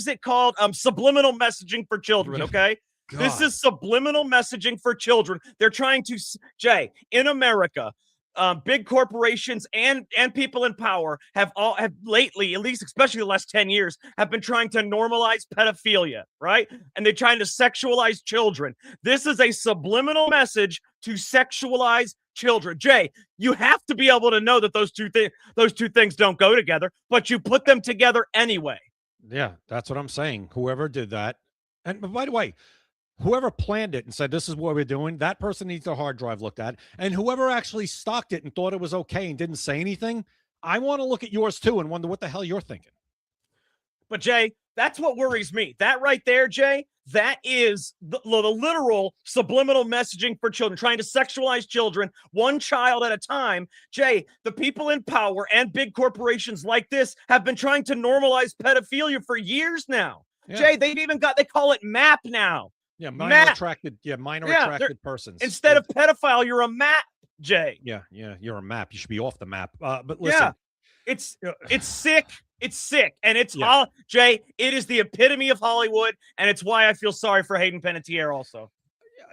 it called? Subliminal messaging for children. Okay. God. This is subliminal messaging for children. They're trying to, Jay, in America, big corporations and people in power have lately, at least especially the last 10 years, have been trying to normalize pedophilia, right? And they're trying to sexualize children. This is a subliminal message to sexualize children. Jay, you have to be able to know that those two things don't go together, but you put them together anyway. Yeah, that's what I'm saying. Whoever did that, and by the way, whoever planned it and said, this is what we're doing, that person needs their hard drive looked at. And whoever actually stocked it and thought it was okay and didn't say anything, I want to look at yours too and wonder what the hell you're thinking. But Jay, that's what worries me. That right there, Jay, that is the literal subliminal messaging for children, trying to sexualize children, one child at a time. Jay, the people in power and big corporations like this have been trying to normalize pedophilia for years now. Yeah. Jay, they call it MAP now. Yeah, minor attracted persons. Instead of pedophile, you're a MAP, Jay. Yeah, you're a MAP. You should be off the map. But listen, it's sick. It's sick, and it's all Jay. It is the epitome of Hollywood, and it's why I feel sorry for Hayden Panettierre also.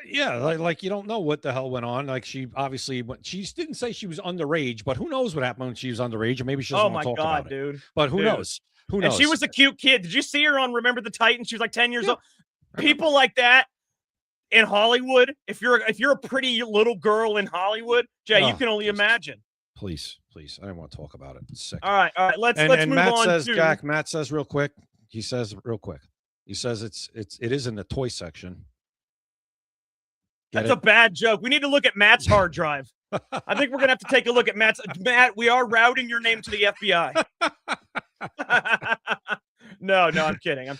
Yeah, like you don't know what the hell went on. Like she didn't say she was underage, but who knows what happened when she was underage, or maybe she doesn't want to talk about it. Dude. But who knows? Who knows? And she was a cute kid. Did you see her on Remember the Titans? She was like 10 years old. People like that in Hollywood, if you're a pretty little girl in Hollywood, Jay, you can only imagine. Please. I don't want to talk about it. It's sick. All right. Let's move Matt on. Matt says real quick. He says it is in the toy section. That's a bad joke. We need to look at Matt's hard drive. I think we're gonna have to take a look at Matt. We are routing your name to the FBI. No, I'm kidding. All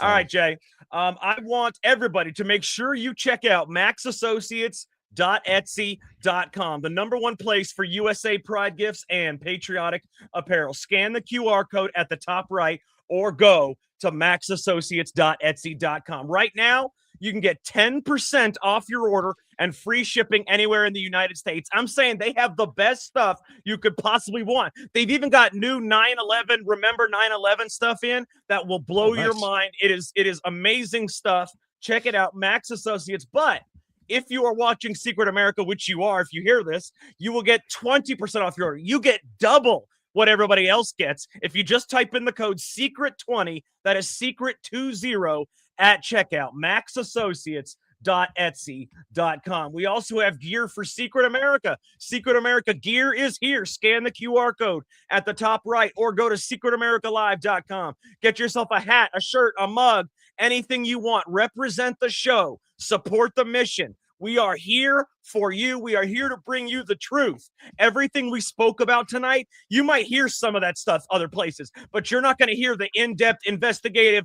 right, Jay. I want everybody to make sure you check out maxassociates.etsy.com, the #1 place for USA Pride gifts and patriotic apparel. Scan the QR code at the top right or go to maxassociates.etsy.com. Right now, you can get 10% off your order and free shipping anywhere in the United States. I'm saying they have the best stuff you could possibly want. They've even got new 9/11, remember 9/11 stuff in that will blow your mind. It is amazing stuff. Check it out, Max Associates. But if you are watching Secret America, which you are, if you hear this, you will get 20% off your order. You get double what everybody else gets if you just type in the code SECRET20, that is SECRET20 at checkout, maxassociates.etsy.com. We also have gear for Secret America. Secret America gear is here. Scan the QR code at the top right or go to secretamericalive.com. Get yourself a hat, a shirt, a mug, anything you want. Represent the show. Support the mission. We are here for you. We are here to bring you the truth. Everything we spoke about tonight, you might hear some of that stuff other places, but you're not going to hear the in-depth investigative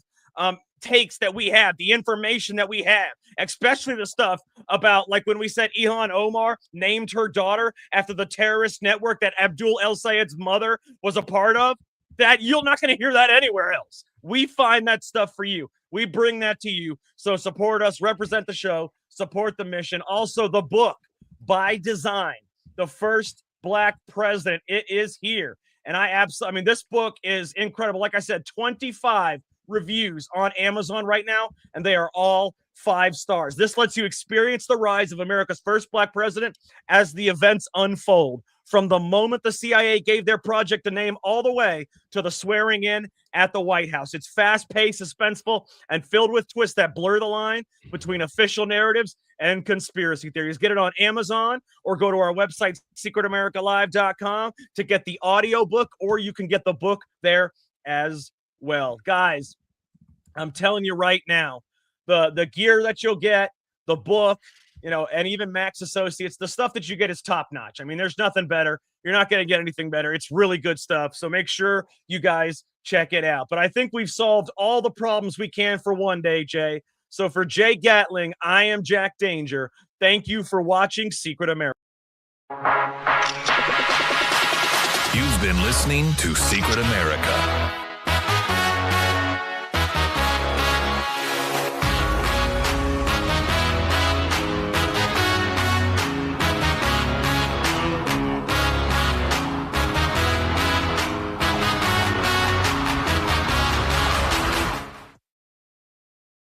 takes that we have, the information that we have, especially the stuff about, like when we said Ilhan Omar named her daughter after the terrorist network that Abdul El Sayed's mother was a part of. That you're not going to hear that anywhere else. We find that stuff for you. We bring that to you. So support us, represent the show, support the mission. Also, the book, By Design, the first Black president. It is here. And this book is incredible. Like I said, 25 reviews on Amazon right now, and they are all 5 stars. This lets you experience the rise of America's first Black president as the events unfold, from the moment the CIA gave their project a name all the way to the swearing in at the White House. It's fast-paced, suspenseful, and filled with twists that blur the line between official narratives and conspiracy theories. Get it on Amazon or go to our website, secretamericalive.com, to get the audiobook, or you can get the book there as well. Guys, I'm telling you right now, the gear that you'll get, the book, and even Max Associates, the stuff that you get is top notch. I mean, there's nothing better. You're not going to get anything better. It's really good stuff. So make sure you guys check it out. But I think we've solved all the problems we can for one day, Jay. So for Jay Gatling, I am Jack Danger. Thank you for watching Secret America. You've been listening to Secret America.